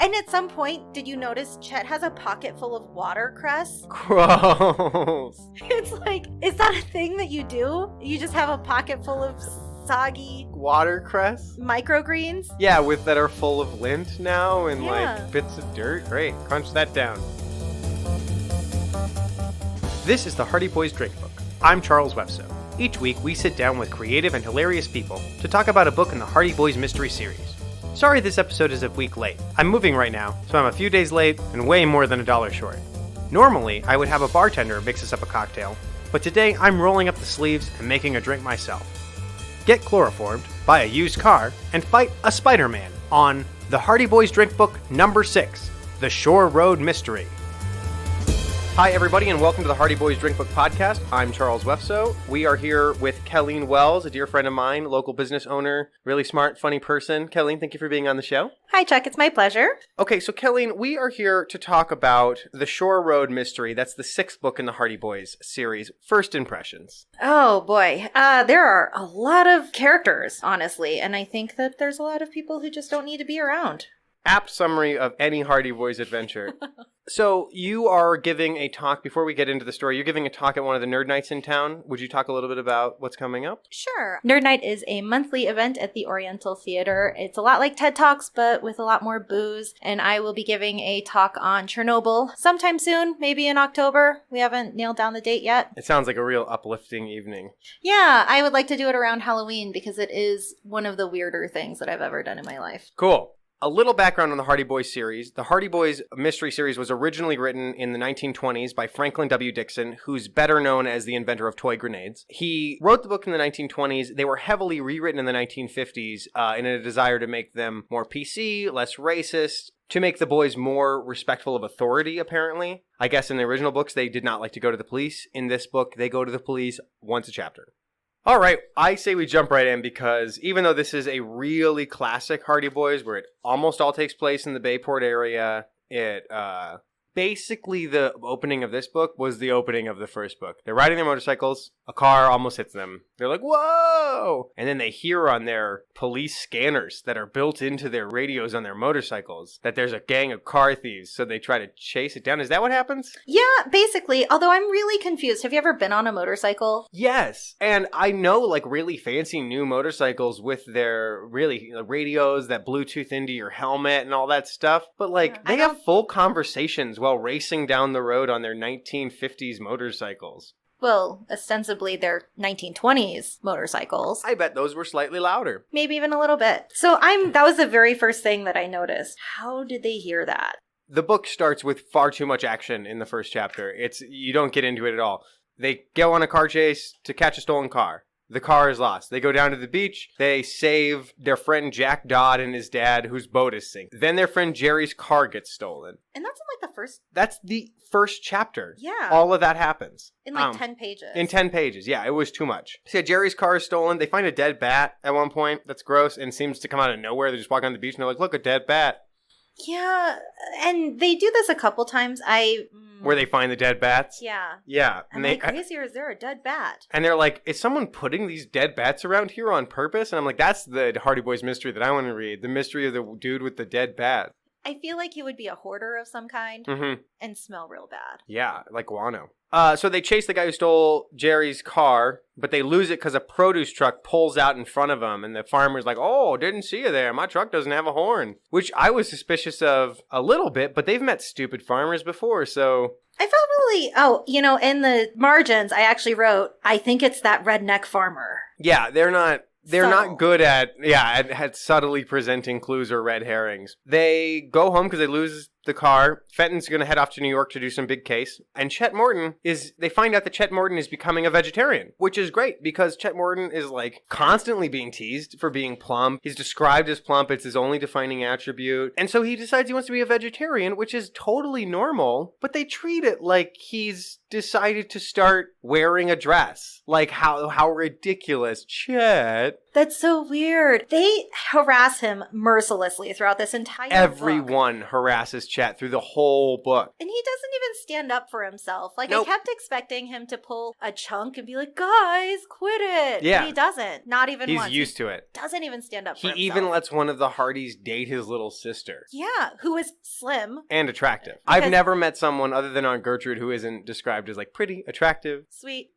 And at some point, did you notice Chet has a pocket full of watercress? Gross. It's like, is that a thing that you do? You just have a pocket full of soggy Watercress? microgreens? Yeah, that are full of lint now and Yeah. like bits of dirt. Great. Crunch that down. This is the Hardy Boys Drink Book. I'm Charles Wefso. Each week, we sit down with creative and hilarious people to talk about a book in the Hardy Boys mystery series. Sorry this episode is a week late. I'm moving right now, so I'm a few days late and way more than $1 short. Normally, I would have a bartender mix us up a cocktail, but today I'm rolling up the sleeves and making a drink myself. Get chloroformed, buy a used car, and fight a Spider-Man on The Hardy Boys Drink Book number 6, The Shore Road Mystery. Hi, everybody, and welcome to the Hardy Boys Drink Book podcast. I'm Charles Wefso. We are here with Kellene Wells, a dear friend of mine, local business owner, really smart, funny person. Kellene, thank you for being on the show. Hi, Chuck. It's my pleasure. Okay, so Kellene, we are here to talk about The Shore Road Mystery. That's the 6th book in the Hardy Boys series. First impressions. Oh, boy. There are a lot of characters, honestly, and I think that there's a lot of people who just don't need to be around. Apt summary of any Hardy Boys adventure. So you are giving a talk, before we get into the story, you're giving a talk at one of the Nerd Nights in town. Would you talk a little bit about what's coming up? Sure. Nerd Night is a monthly event at the Oriental Theater. It's a lot like TED Talks, but with a lot more booze. And I will be giving a talk on Chernobyl sometime soon, maybe in October. We haven't nailed down the date yet. It sounds like a real uplifting evening. Yeah, I would like to do it around Halloween because it is one of the weirder things that I've ever done in my life. Cool. A little background on the Hardy Boys series. The Hardy Boys mystery series was originally written in the 1920s by Franklin W. Dixon, who's better known as the inventor of toy grenades. He wrote the book in the 1920s. They were heavily rewritten in the 1950s in a desire to make them more PC, less racist, to make the boys more respectful of authority, apparently. I guess in the original books, they did not like to go to the police. In this book, they go to the police once a chapter. All right, I say we jump right in because even though this is a really classic Hardy Boys where it almost all takes place in the Bayport area, basically the opening of this book was the opening of the first book. They're riding their motorcycles, a car almost hits them. They're like, whoa! And then they hear on their police scanners that are built into their radios on their motorcycles that there's a gang of car thieves, so they try to chase it down. Is that what happens? Yeah, basically, although I'm really confused. Have you ever been on a motorcycle? Yes, and I know like really fancy new motorcycles with their really radios that Bluetooth into your helmet and all that stuff, but like they have full conversations while racing down the road on their 1950s motorcycles. Well, ostensibly they're 1920s motorcycles. I bet those were slightly louder. Maybe even a little bit. So that was the very first thing that I noticed. How did they hear that? The book starts with far too much action in the first chapter. You don't get into it at all. They go on a car chase to catch a stolen car. The car is lost. They go down to the beach. They save their friend Jack Dodd and his dad, whose boat is sinking. Then their friend Jerry's car gets stolen. And that's in like the first... That's the first chapter. Yeah. All of that happens. In like 10 pages. In 10 pages. Yeah, it was too much. So yeah, Jerry's car is stolen. They find a dead bat at one point. That's gross and seems to come out of nowhere. They just walk on the beach and they're like, look, a dead bat. Yeah, and they do this a couple times. Where they find the dead bats? Yeah. Yeah. Am I crazy or is there a dead bat? And they're like, is someone putting these dead bats around here on purpose? And I'm like, that's the Hardy Boys mystery that I want to read. The mystery of the dude with the dead bat. I feel like he would be a hoarder of some kind and smell real bad. Yeah, like guano. So they chase the guy who stole Jerry's car, but they lose it because a produce truck pulls out in front of them, and the farmer's like, oh, didn't see you there. My truck doesn't have a horn. Which I was suspicious of a little bit, but they've met stupid farmers before, so... I felt really... in the margins, I actually wrote, I think it's that redneck farmer. Yeah, they're not good at subtly presenting clues or red herrings. They go home because they lose the car. Fenton's going to head off to New York to do some big case. And they find out that Chet Morton is becoming a vegetarian, which is great because Chet Morton is like constantly being teased for being plump. He's described as plump. It's his only defining attribute. And so he decides he wants to be a vegetarian, which is totally normal, but they treat it like he's decided to start wearing a dress. Like how ridiculous. Chet. That's so weird. They harass him mercilessly throughout this entire book. Everyone harasses Chet through the whole book. And he doesn't even stand up for himself. Like, Nope. I kept expecting him to pull a chunk and be like, guys, quit it. Yeah. And he doesn't. Not even once. He's used to it. Doesn't even stand up for He himself. even lets one of the Hardys date his little sister. Yeah, who is slim. And attractive. Because- I've never met someone other than Aunt Gertrude who isn't described as, like, pretty, attractive. Sweet.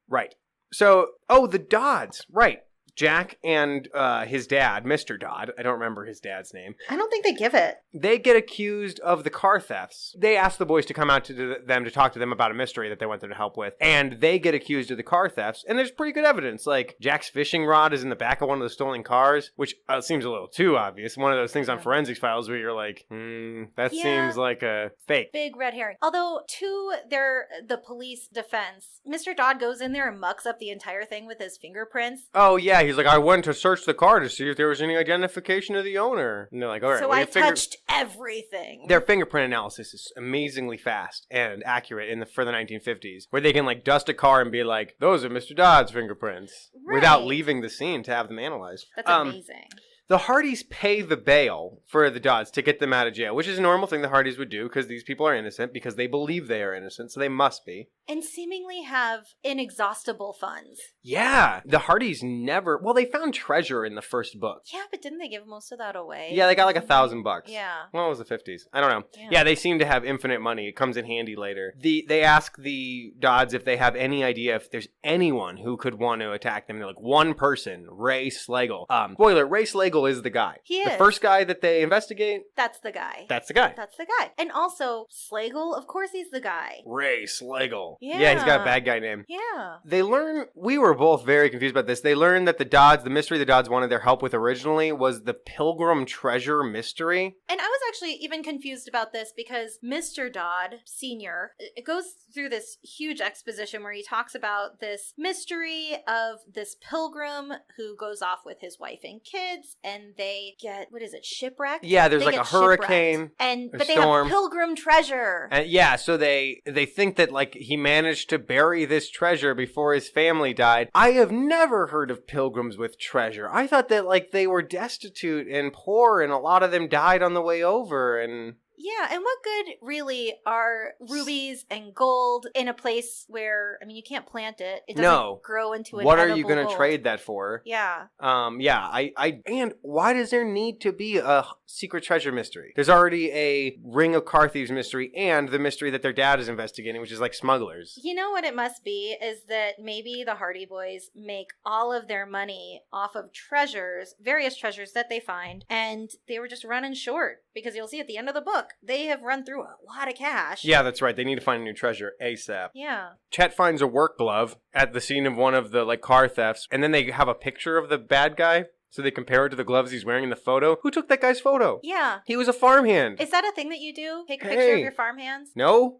Right. So, the Dodds. Right. Jack and his dad, Mr. Dodd, I don't remember his dad's name. I don't think they give it. They get accused of the car thefts. They ask the boys to come out to them to talk to them about a mystery that they want them to help with. And they get accused of the car thefts. And there's pretty good evidence. Like, Jack's fishing rod is in the back of one of the stolen cars, which seems a little too obvious. One of those things on forensics files where you're like, that seems like a fake. Big red herring. Although, to the police defense, Mr. Dodd goes in there and mucks up the entire thing with his fingerprints. Oh, yeah. He's like, I went to search the car to see if there was any identification of the owner. And they're like, all right. So I touched everything. Their fingerprint analysis is amazingly fast and accurate for the 1950s, where they can, like, dust a car and be like, those are Mr. Dodd's fingerprints, without leaving the scene to have them analyzed. That's amazing. The Hardys pay the bail for the Dodds to get them out of jail, which is a normal thing the Hardys would do because these people are innocent, because they believe they are innocent, so they must be. And seemingly have inexhaustible funds. Yeah. The Hardys never... Well, they found treasure in the first book. Yeah, but didn't they give most of that away? Yeah, they got like $1,000. Yeah. Well, it was the 50s. I don't know. Yeah, they seem to have infinite money. It comes in handy later. They ask the Dodds if they have any idea if there's anyone who could want to attack them. They're like, one person, Ray Slagle. Spoiler, Ray Slagle is the guy. He is. The first guy that they investigate. That's the guy. That's the guy. That's the guy. And also, Slagle, of course he's the guy. Ray Slagle. Yeah. He's got a bad guy name. Yeah. They learn, we were both very confused about this. They learned that the mystery the Dodds wanted their help with originally was the Pilgrim Treasure mystery. And I was actually even confused about this because Mr. Dodd, Sr., it goes through this huge exposition where he talks about this mystery of this pilgrim who goes off with his wife and kids, and they get, shipwrecked? Yeah, there's They like get a hurricane, but they storm. have pilgrim treasure. And so they think that, like, he managed to bury this treasure before his family died. I have never heard of pilgrims with treasure. I thought that, like, they were destitute and poor, and a lot of them died on the way over, and... Yeah, and what good really are rubies and gold in a place where, I mean, you can't plant it. It doesn't grow into an What are edible you going to gold. trade that for? Yeah. And why does there need to be a secret treasure mystery? There's already a Ring of Car Thieves mystery and the mystery that their dad is investigating, which is like smugglers. You know what it must be is that maybe the Hardy Boys make all of their money off of treasures, various treasures that they find, and they were just running short because you'll see at the end of the book, they have run through a lot of cash. Yeah, that's right. They need to find a new treasure ASAP. Yeah. Chet finds a work glove at the scene of one of the, like, car thefts, and then they have a picture of the bad guy, so they compare it to the gloves he's wearing in the photo. Who took that guy's photo? Yeah. He was a farmhand. Is that a thing that you do? Take a picture of your farmhands? No.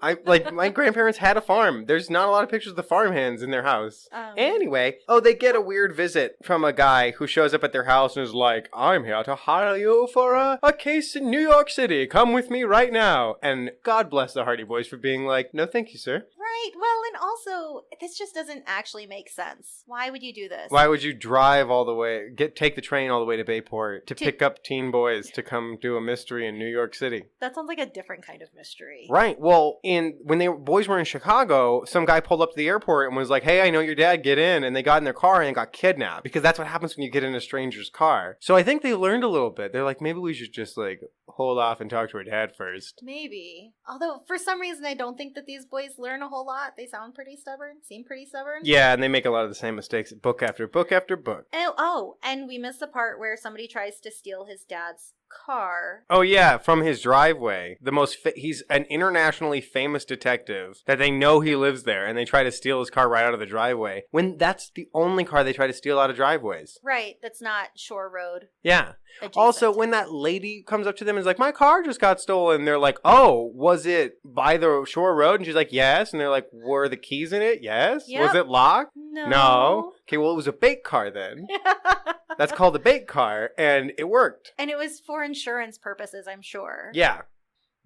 My grandparents had a farm. There's not a lot of pictures of the farmhands in their house. Anyway, they get a weird visit from a guy who shows up at their house and is like, I'm here to hire you for a case in New York City. Come with me right now. And God bless the Hardy Boys for being like, no, thank you, sir. Right. Well, and also, this just doesn't actually make sense. Why would you do this? Why would you drive all the way, take the train all the way to Bayport to pick up teen boys to come do a mystery in New York City? That sounds like a different kind of mystery. Right. Well, when boys were in Chicago, some guy pulled up to the airport and was like, hey, I know your dad, get in. And they got in their car and got kidnapped, because that's what happens when you get in a stranger's car. So I think they learned a little bit. They're like, maybe we should just, like, hold off and talk to our dad first. Maybe. Although, for some reason, I don't think that these boys learn a whole lot. They seem pretty stubborn. Yeah, and they make a lot of the same mistakes book after book after book. And we missed the part where somebody tries to steal his dad's car. Oh yeah, from his driveway. He's an internationally famous detective that they know he lives there, and they try to steal his car right out of the driveway, when that's the only car they try to steal out of driveways. Right, that's not Shore Road. Yeah. Adjacent. Also, when that lady comes up to them and is like, my car just got stolen, they're like, oh, was it by the Shore Road? And she's like, yes. And they're like, were the keys in it? Yes. Yep. Was it locked? No. Okay, well, it was a bait car then. That's called a bait car, and it worked. And it was for insurance purposes, I'm sure. Yeah.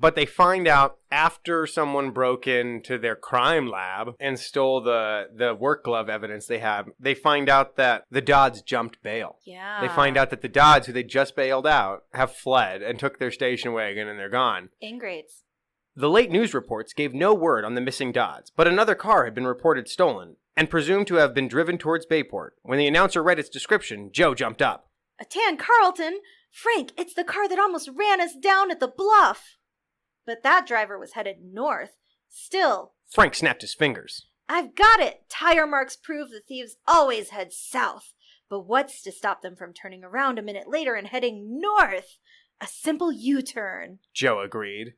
But they find out after someone broke into their crime lab and stole the work glove evidence they have, they find out that the Dodds jumped bail. Yeah. They find out that the Dodds, who they just bailed out, have fled and took their station wagon and they're gone. Ingrates. The late news reports gave no word on the missing Dodds, but another car had been reported stolen and presumed to have been driven towards Bayport. When the announcer read its description, Joe jumped up. A tan Carlton? Frank, it's the car that almost ran us down at the bluff. But that driver was headed north. Still. Frank snapped his fingers. I've got it! Tire marks prove the thieves always head south. But what's to stop them from turning around a minute later and heading north? A simple U-turn. Joe agreed.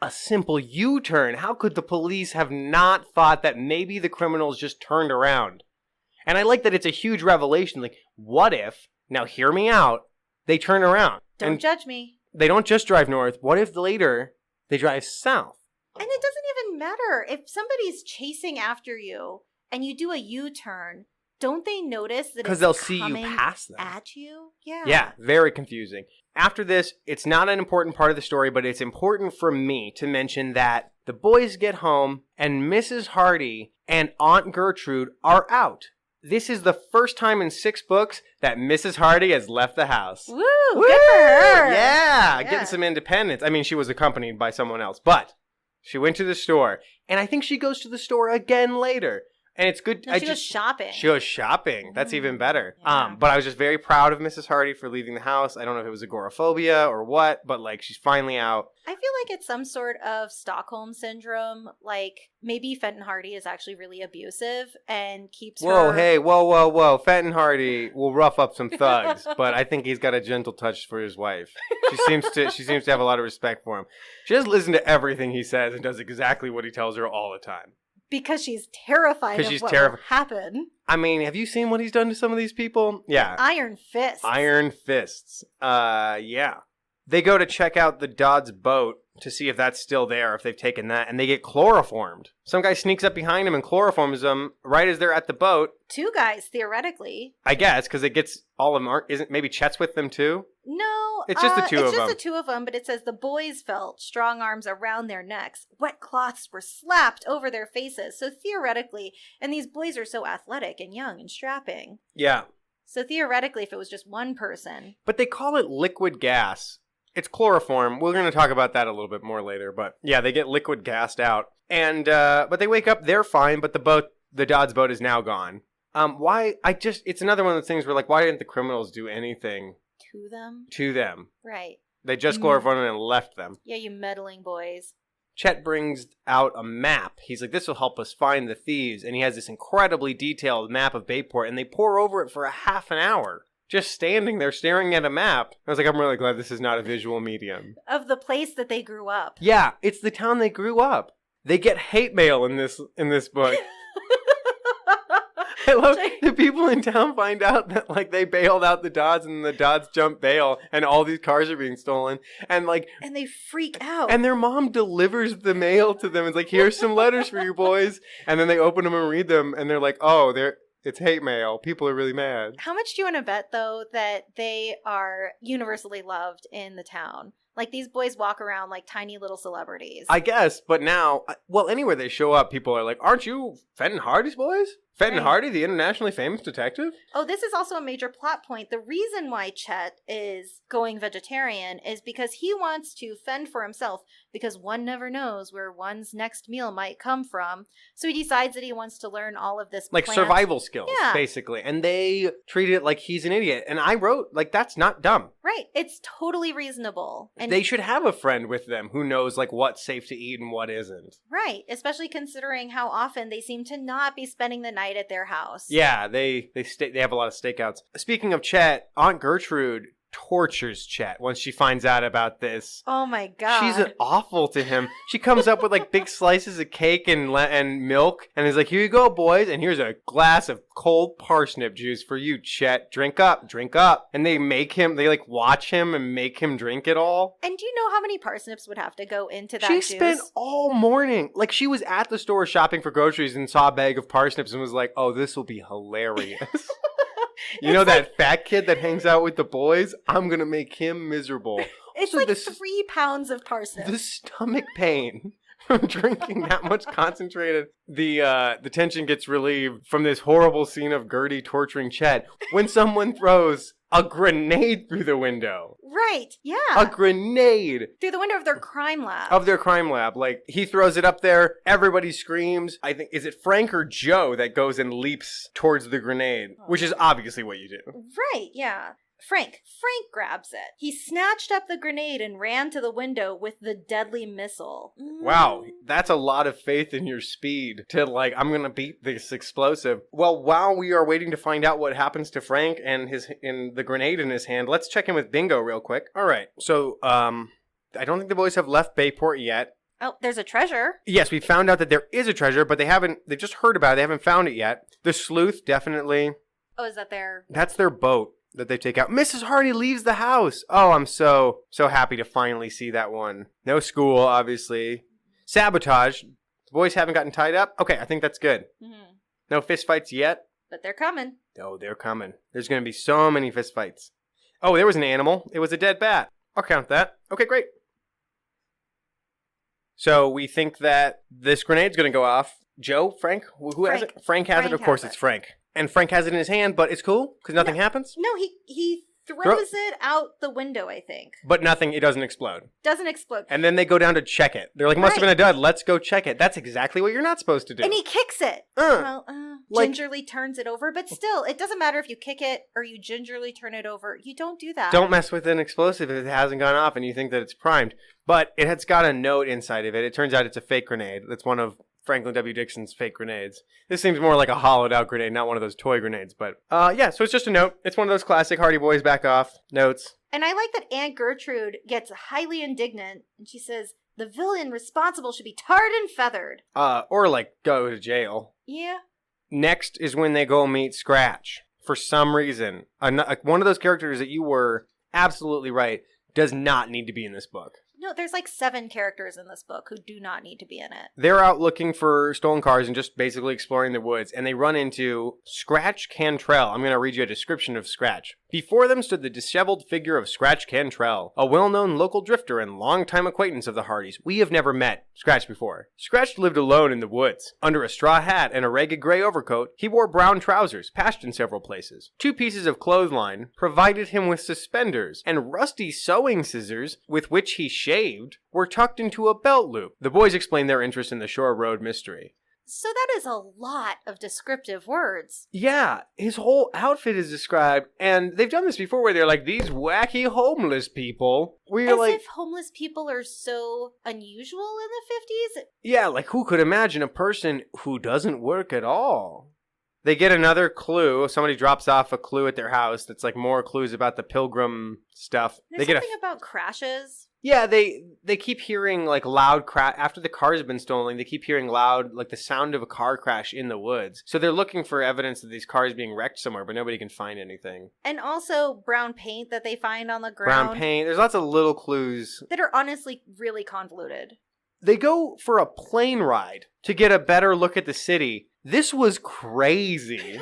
A simple U-turn? How could the police have not thought that maybe the criminals just turned around? And I like that it's a huge revelation. Like, what if, now hear me out, they turn around? Don't judge me. They don't just drive north. What if later they drive south? And it doesn't even matter. If somebody's chasing after you and you do a U-turn, don't they notice that because they'll see you pass them at you? Yeah. Yeah, very confusing. After this, it's not an important part of the story, but it's important for me to mention that the boys get home and Mrs. Hardy and Aunt Gertrude are out. This is the first time in 6 books that Mrs. Hardy has left the house. Woo! Good for her! Yeah, getting some independence. I mean, she was accompanied by someone else, but she went to the store, and I think she goes to the store again later. And it's good. No, she goes shopping. She goes shopping. That's even better. Yeah. But I was just very proud of Mrs. Hardy for leaving the house. I don't know if it was agoraphobia or what, but like she's finally out. I feel like it's some sort of Stockholm syndrome. Like maybe Fenton Hardy is actually really abusive and keeps Whoa, her... hey, whoa. Fenton Hardy will rough up some thugs, but I think he's got a gentle touch for his wife. She seems to have a lot of respect for him. She doesn't listen to everything he says and does exactly what he tells her all the time. Because she's terrified of what will happen. I mean, have you seen what he's done to some of these people? Yeah. Iron fists. Iron fists. Yeah. They go to check out the Dodds boat to see if that's still there, if they've taken that, and they get chloroformed. Some guy sneaks up behind him and chloroforms them right as they're at the boat. 2 guys, theoretically. I guess, because it gets all of them. Isn't maybe Chet's with them too? No. It's just the two of them. It's just the 2 of them, but it says the boys felt strong arms around their necks. Wet cloths were slapped over their faces. So theoretically, and these boys are so athletic and young and strapping. Yeah. So theoretically, if it was just one person. But they call it liquid gas. It's chloroform. We're going to talk about that a little bit more later. But yeah, they get liquid gassed out. And, but they wake up, they're fine, but the Dodds boat is now gone. It's another one of those things where like, why didn't the criminals do anything? To them. Right. They just chloroformed them and left them. Yeah, you meddling boys. Chet brings out a map. He's like, this will help us find the thieves. And he has this incredibly detailed map of Bayport, and they pore over it for a half an hour. Just standing there staring at a map. I was like, I'm really glad this is not a visual medium. Of the place that they grew up. Yeah, it's the town they grew up. They get hate mail in this book. I love the people in town find out that like they bailed out the Dodds and the Dodds jump bail and all these cars are being stolen and they freak out. And their mom delivers the mail to them. It's like, here's some letters for you boys. And then they open them and read them and they're like, oh, it's hate mail. People are really mad. How much do you want to bet, though, that they are universally loved in the town? Like, these boys walk around like tiny little celebrities. I guess, but now, well, anywhere they show up, people are like, aren't you Fenton Hardy's boys? Fenton Hardy, the internationally famous detective? Oh, this is also a major plot point. The reason why Chet is going vegetarian is because he wants to fend for himself, because one never knows where one's next meal might come from. So he decides that he wants to learn all of this like plant survival skills, basically. And they treat it like he's an idiot. And I wrote, like, that's not dumb. Right. It's totally reasonable. And they should have a friend with them who knows, like, what's safe to eat and what isn't. Right. Especially considering how often they seem to not be spending the night at their house. Yeah, they have a lot of stakeouts. Speaking of Chet, Aunt Gertrude tortures Chet once she finds out about this. Oh my god. She's awful to him. She comes up with like big slices of cake and milk and is like, here you go, boys, and here's a glass of cold parsnip juice for you, Chet. Drink up. And they like watch him and make him drink it all. And do you know how many parsnips would have to go into that She juice? spent all morning, like she was at the store shopping for groceries and saw a bag of parsnips and was like, oh, this will be hilarious. You know that fat kid that hangs out with the boys? I'm going to make him miserable. It's Also, like 3 pounds of parsnip. The stomach pain from drinking that much concentrated. The tension gets relieved from this horrible scene of Gertie torturing Chet when someone throws a grenade through the window. Right, yeah. A grenade. Through the window of their crime lab. Of their crime lab. Like, he throws it up there, everybody screams. I think, is it Frank or Joe that goes and leaps towards the grenade? Which is obviously what you do. Right, yeah. Frank grabs it. He snatched up the grenade and ran to the window with the deadly missile. Wow, that's a lot of faith in your speed to like, I'm gonna beat this explosive. Well, while we are waiting to find out what happens to Frank and the grenade in his hand, let's check in with Bingo real quick. All right, so I don't think the boys have left Bayport yet. Oh, there's a treasure. Yes, we found out that there is a treasure, but they just heard about it. They haven't found it yet. The sleuth, definitely. Oh, is that That's their boat that they take out. Mrs. Hardy leaves the house. Oh, I'm so happy to finally see that one. No school, obviously. Sabotage. The boys haven't gotten tied up. Okay, I think that's good. Mm-hmm. No fist fights yet. But they're coming. Oh, they're coming. There's going to be so many fist fights. Oh, there was an animal. It was a dead bat. I'll count that. Okay, great. So we think that this grenade's going to go off. Joe? Frank? Who has it? Frank has it. Of course, it's Frank. And Frank has it in his hand, but it's cool because nothing happens? No, he throws it out the window, I think. But it doesn't explode. Doesn't explode. And then they go down to check it. They're like, must have been a dud. Let's go check it. That's exactly what you're not supposed to do. And he kicks it. Gingerly turns it over. But still, it doesn't matter if you kick it or you gingerly turn it over. You don't do that. Don't mess with an explosive if it hasn't gone off and you think that it's primed. But it's got a note inside of it. It turns out it's a fake grenade. It's one of Franklin W. Dixon's fake grenades. This seems more like a hollowed out grenade, not one of those toy grenades. But yeah, so it's just a note. It's one of those classic Hardy Boys back off notes. And I like that Aunt Gertrude gets highly indignant and she says, the villain responsible should be tarred and feathered. Or like go to jail. Yeah. Next is when they go meet Scratch. For some reason, one of those characters that you were absolutely right does not need to be in this book. No, there's like 7 characters in this book who do not need to be in it. They're out looking for stolen cars and just basically exploring the woods, and they run into Scratch Cantrell. I'm going to read you a description of Scratch. Before them stood the disheveled figure of Scratch Cantrell, a well-known local drifter and longtime acquaintance of the Hardys. We have never met Scratch before. Scratch lived alone in the woods. Under a straw hat and a ragged gray overcoat, he wore brown trousers, patched in several places. 2 pieces of clothesline provided him with suspenders, and rusty sewing scissors with which he shaved were tucked into a belt loop. The boys explained their interest in the Shore Road mystery. So that is a lot of descriptive words. Yeah, his whole outfit is described, and they've done this before where they're like, these wacky homeless people. As if homeless people are so unusual in the 50s? Yeah, like who could imagine a person who doesn't work at all? They get another clue. Somebody drops off a clue at their house that's like more clues about the pilgrim stuff. There's something about crashes. Yeah, they keep hearing like loud crash after the cars have been stolen. They keep hearing loud, like the sound of a car crash in the woods. So they're looking for evidence of these cars being wrecked somewhere, but nobody can find anything. And also brown paint that they find on the ground. Brown paint. There's lots of little clues that are honestly really convoluted. They go for a plane ride to get a better look at the city. This was crazy.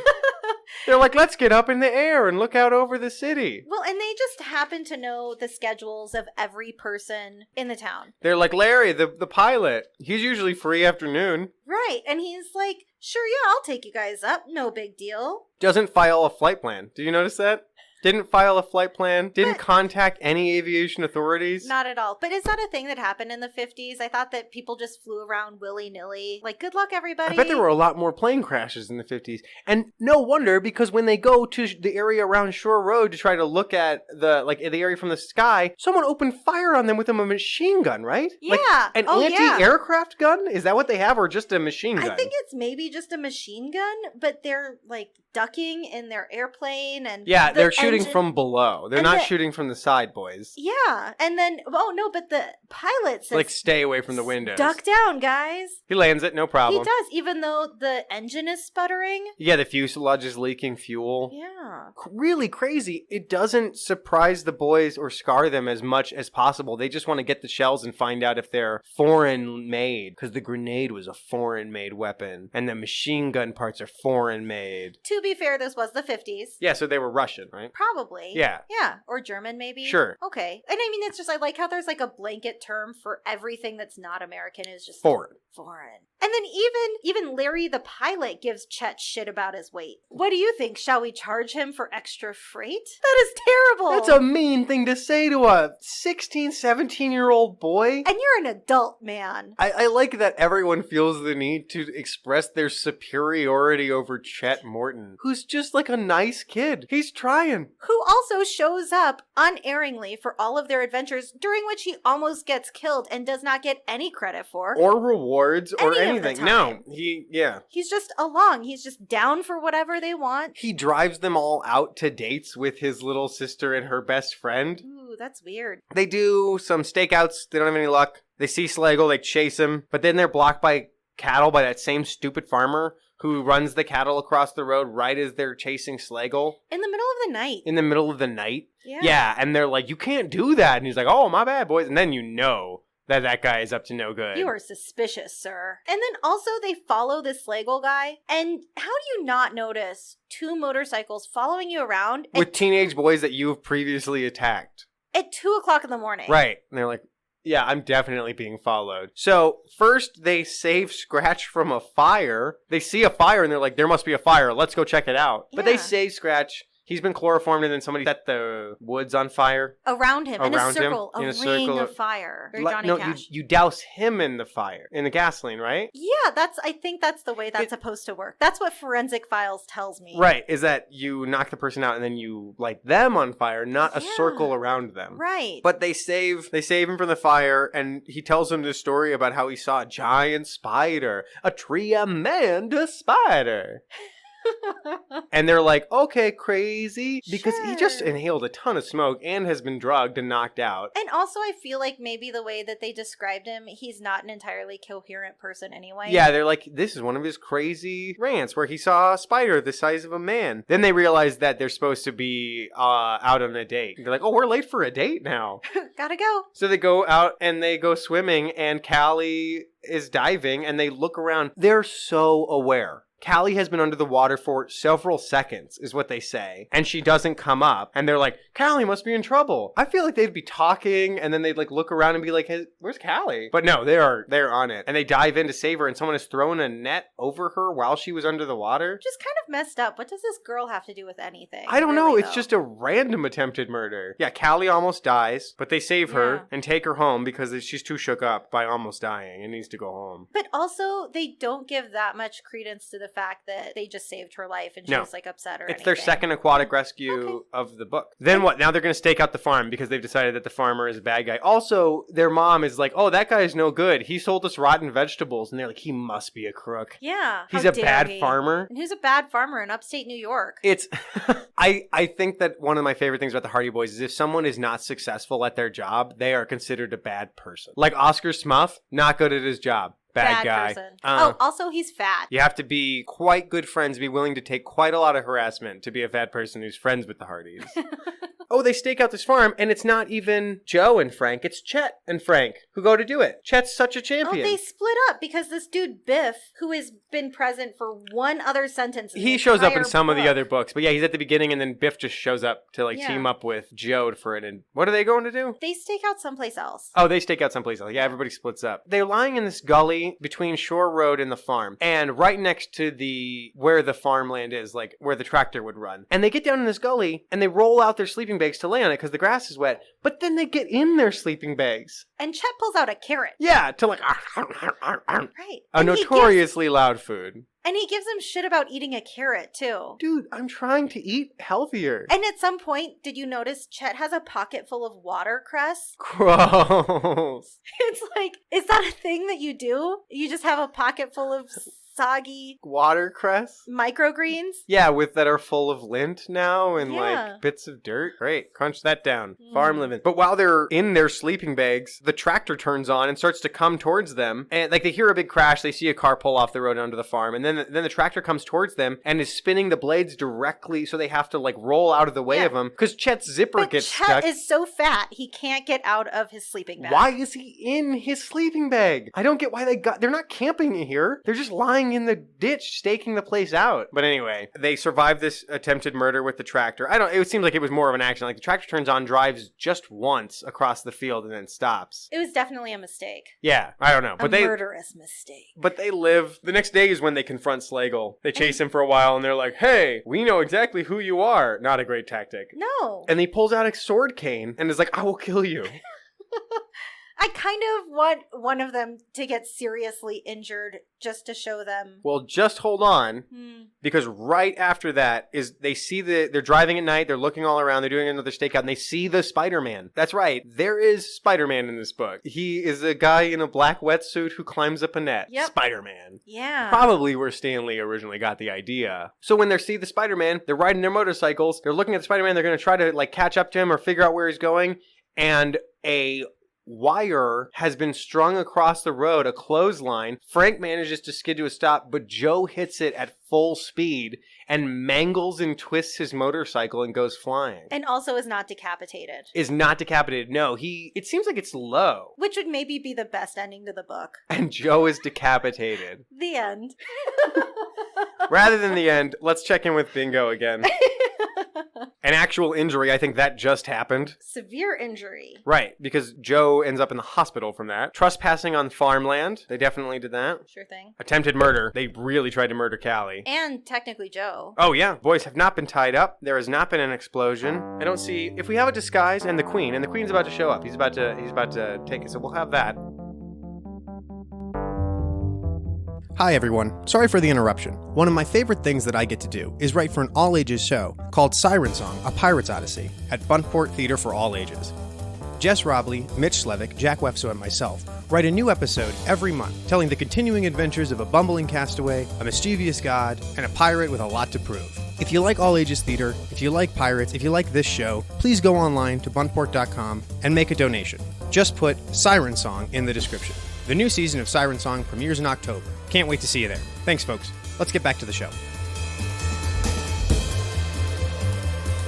They're like, let's get up in the air and look out over the city. Well, and they just happen to know the schedules of every person in the town. They're like, Larry, the pilot, he's usually free afternoon. Right, and he's like, sure, yeah, I'll take you guys up. No big deal. Doesn't file a flight plan. Do you notice that? Didn't file a flight plan. Didn't contact any aviation authorities. Not at all. But is that a thing that happened in the 50s? I thought that people just flew around willy-nilly. Like, good luck, everybody. I bet there were a lot more plane crashes in the 50s. And no wonder, because when they go to the area around Shore Road to try to look at the area from the sky, someone opened fire on them with a machine gun, right? Yeah. Like an anti-aircraft gun? Is that what they have, or just a machine gun? I think it's maybe just a machine gun, but they're, like, ducking in their airplane. And yeah, they're shooting from below. They're not shooting from the side, boys. Yeah. And then, but the pilot says, like, stay away from the windows. Duck down, guys. He lands it, no problem. He does, even though the engine is sputtering. Yeah, the fuselage is leaking fuel. Yeah. Really crazy. It doesn't surprise the boys or scar them as much as possible. They just want to get the shells and find out if they're foreign made, because the grenade was a foreign made weapon, and the machine gun parts are foreign made. To be fair, this was the 50s. Yeah, so they were Russian, right? Probably. Yeah. Yeah. Or German, maybe. Sure. Okay. And I mean, it's just, I like how there's like a blanket term for everything that's not American is just Foreign. And then even Larry the pilot gives Chet shit about his weight. What do you think? Shall we charge him for extra freight? That is terrible. That's a mean thing to say to a 16, 17-year-old boy. And you're an adult, man. I like that everyone feels the need to express their superiority over Chet Morton, who's just like a nice kid. He's trying. Who also shows up unerringly for all of their adventures, during which he almost gets killed and does not get any credit for. Or rewards or Any of the anything. time. No, he's just along. He's just down for whatever they want. He drives them all out to dates with his little sister and her best friend. Ooh, that's weird. They do some stakeouts. They don't have any luck. They see Slagle. They chase him. But then they're blocked by cattle by that same stupid farmer who runs the cattle across the road right as they're chasing Slagle. In the middle of the night. In the middle of the night? Yeah. Yeah, and they're like, you can't do that. And he's like, oh, my bad, boys. And then you know that guy is up to no good. You are suspicious, sir. And then also they follow this Slagle guy. And how do you not notice 2 motorcycles following you around with teenage boys that you've previously attacked? At 2 o'clock in the morning. Right. And they're like, yeah, I'm definitely being followed. So first they save Scratch from a fire. They see a fire and they're like, there must be a fire. Let's go check it out. Yeah. But they save Scratch. He's been chloroformed and then somebody set the woods on fire. Around him, in a circle. In a ring circle of fire. Johnny Cash. You douse him in the fire, in the gasoline, right? Yeah, I think that's the way that's supposed to work. That's what Forensic Files tells me. Right, is that you knock the person out and then you light them on fire, not a circle around them. Right. But they save him from the fire, and he tells them this story about how he saw a giant spider, a tremendous spider. And they're like, okay, crazy, because he just inhaled a ton of smoke and has been drugged and knocked out. And also I feel like maybe the way that they described him, he's not an entirely coherent person anyway. Yeah, they're like, this is one of his crazy rants where he saw a spider the size of a man. Then they realize that they're supposed to be out on a date. They're like, oh, we're late for a date now. Gotta go. So they go out and they go swimming, and Callie is diving, and they look around. They're so aware. Callie has been under the water for several seconds, is what they say. And she doesn't come up. And they're like, Callie must be in trouble. I feel like they'd be talking, and then they'd like look around and be like, hey, where's Callie? But no, they're on it. And they dive in to save her, and someone has thrown a net over her while she was under the water. Just kind of messed up. What does this girl have to do with anything? I don't know. It's just a random attempted murder. Yeah, Callie almost dies, but they save her and take her home because she's too shook up by almost dying and needs to go home. But also, they don't give that much credence to the fact that they just saved her life and she was like upset or anything. It's their second aquatic rescue of the book. Then what? Now they're going to stake out the farm because they've decided that the farmer is a bad guy. Also, their mom is like, oh, that guy is no good. He sold us rotten vegetables. And they're like, he must be a crook. Yeah. He's a bad farmer. And who's a bad farmer in upstate New York? It's, I think that one of my favorite things about the Hardy Boys is if someone is not successful at their job, they are considered a bad person. Like Oscar Smuff, not good at his job. Bad guy. Person. Also he's fat. You have to be quite good friends, be willing to take quite a lot of harassment to be a fat person who's friends with the Hardys. Oh, they stake out this farm, and it's not even Joe and Frank, it's Chet and Frank who go to do it. Chet's such a champion. Oh, they split up because this dude Biff, who has been present for one other sentence. He shows up in some of the other books, but yeah, he's at the beginning, and then Biff just shows up to team up with Joe for it. And what are they going to do? They stake out someplace else. Oh, they stake out someplace else. Yeah, everybody splits up. They're lying in this gully between Shore Road and the farm, and right next to where the farmland is, like where the tractor would run. And they get down in this gully, and they roll out their sleeping bags to lay on it because the grass is wet. But then they get in their sleeping bags. And Chet pulls out a carrot. Yeah, to like... Right. A notoriously loud food. And he gives him shit about eating a carrot, too. Dude, I'm trying to eat healthier. And at some point, did you notice Chet has a pocket full of watercress? Gross. It's like, is that a thing that you do? You just have a pocket full of soggy watercress microgreens? Yeah, that are full of lint now and like bits of dirt. Great. Crunch that down. Farm living. But while they're in their sleeping bags, the tractor turns on and starts to come towards them. And like they hear a big crash, they see a car pull off the road onto the farm, and then the tractor comes towards them and is spinning the blades directly, so they have to like roll out of the way of them because Chet's zipper gets stuck. Chet is so fat he can't get out of his sleeping bag. Why is he in his sleeping bag? I don't get why they're not camping here. They're just lying lying in the ditch, staking the place out. But anyway, they survive this attempted murder with the tractor. It seems like it was more of an accident. Like the tractor turns on, drives just once across the field and then stops. It was definitely a mistake. Yeah, I don't know. But a murderous mistake. But they live. The next day is when they confront Slagle. They chase him for a while and they're like, hey, we know exactly who you are. Not a great tactic. No. And he pulls out a sword cane and is like, I will kill you. I kind of want one of them to get seriously injured just to show them. Well, just hold on, because right after that is they see they're driving at night, they're looking all around, they're doing another stakeout, and they see the Spider-Man. That's right, there is Spider-Man in this book. He is a guy in a black wetsuit who climbs up a net. Yep. Spider-Man. Yeah. Probably where Stan Lee originally got the idea. So when they see the Spider-Man, they're riding their motorcycles, they're looking at the Spider-Man, they're going to try to like catch up to him or figure out where he's going, and a wire has been strung across the road, a clothesline. Frank manages to skid to a stop, but Joe hits it at full speed and mangles and twists his motorcycle and goes flying. And also is not decapitated. Is not decapitated. No, it seems like it's low. Which would maybe be the best ending to the book. And Joe is decapitated. The end. Rather than the end, let's check in with Bingo again. An actual injury, I think that just happened. Severe injury. Right, because Joe ends up in the hospital from that. Trespassing on farmland, they definitely did that. Sure thing. Attempted murder, they really tried to murder Callie. And technically Joe. Oh yeah, boys have not been tied up. There has not been an explosion. I don't see, if we have a disguise and the Queen's about to show up. He's about to take it, so we'll have that. Hi everyone, sorry for the interruption. One of my favorite things that I get to do is write for an all-ages show called Siren Song, A Pirate's Odyssey at Buntport Theater for All Ages. Jess Robley, Mitch Slevick, Jack Wefso, and myself write a new episode every month telling the continuing adventures of a bumbling castaway, a mischievous god, and a pirate with a lot to prove. If you like all-ages theater, if you like pirates, if you like this show, please go online to buntport.com and make a donation. Just put Siren Song in the description. The new season of Siren Song premieres in October. Can't wait to see you there. Thanks, folks. Let's get back to the show.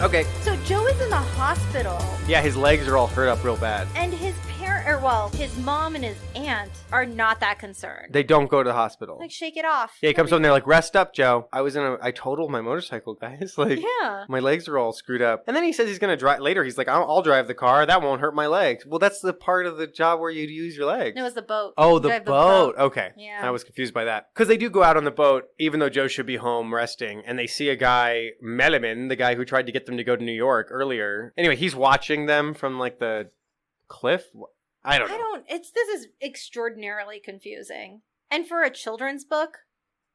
Okay. So Joe is in the hospital. Yeah, his legs are all hurt up real bad. And his his mom and his aunt are not that concerned. They don't go to the hospital. Like, shake it off. Yeah, he comes home and they're like, rest up, Joe. I totaled my motorcycle, guys. Like, yeah. My legs are all screwed up. And then he says he's going to drive. Later, he's like, I'll drive the car. That won't hurt my legs. Well, that's the part of the job where you use your legs. No, it was the boat. Oh, the boat. Okay. Yeah. I was confused by that. Because they do go out on the boat, even though Joe should be home resting. And they see a guy, Melaman, the guy who tried to get them to go to New York earlier. Anyway, he's watching them from like the cliff. I don't know. This is extraordinarily confusing. And for a children's book,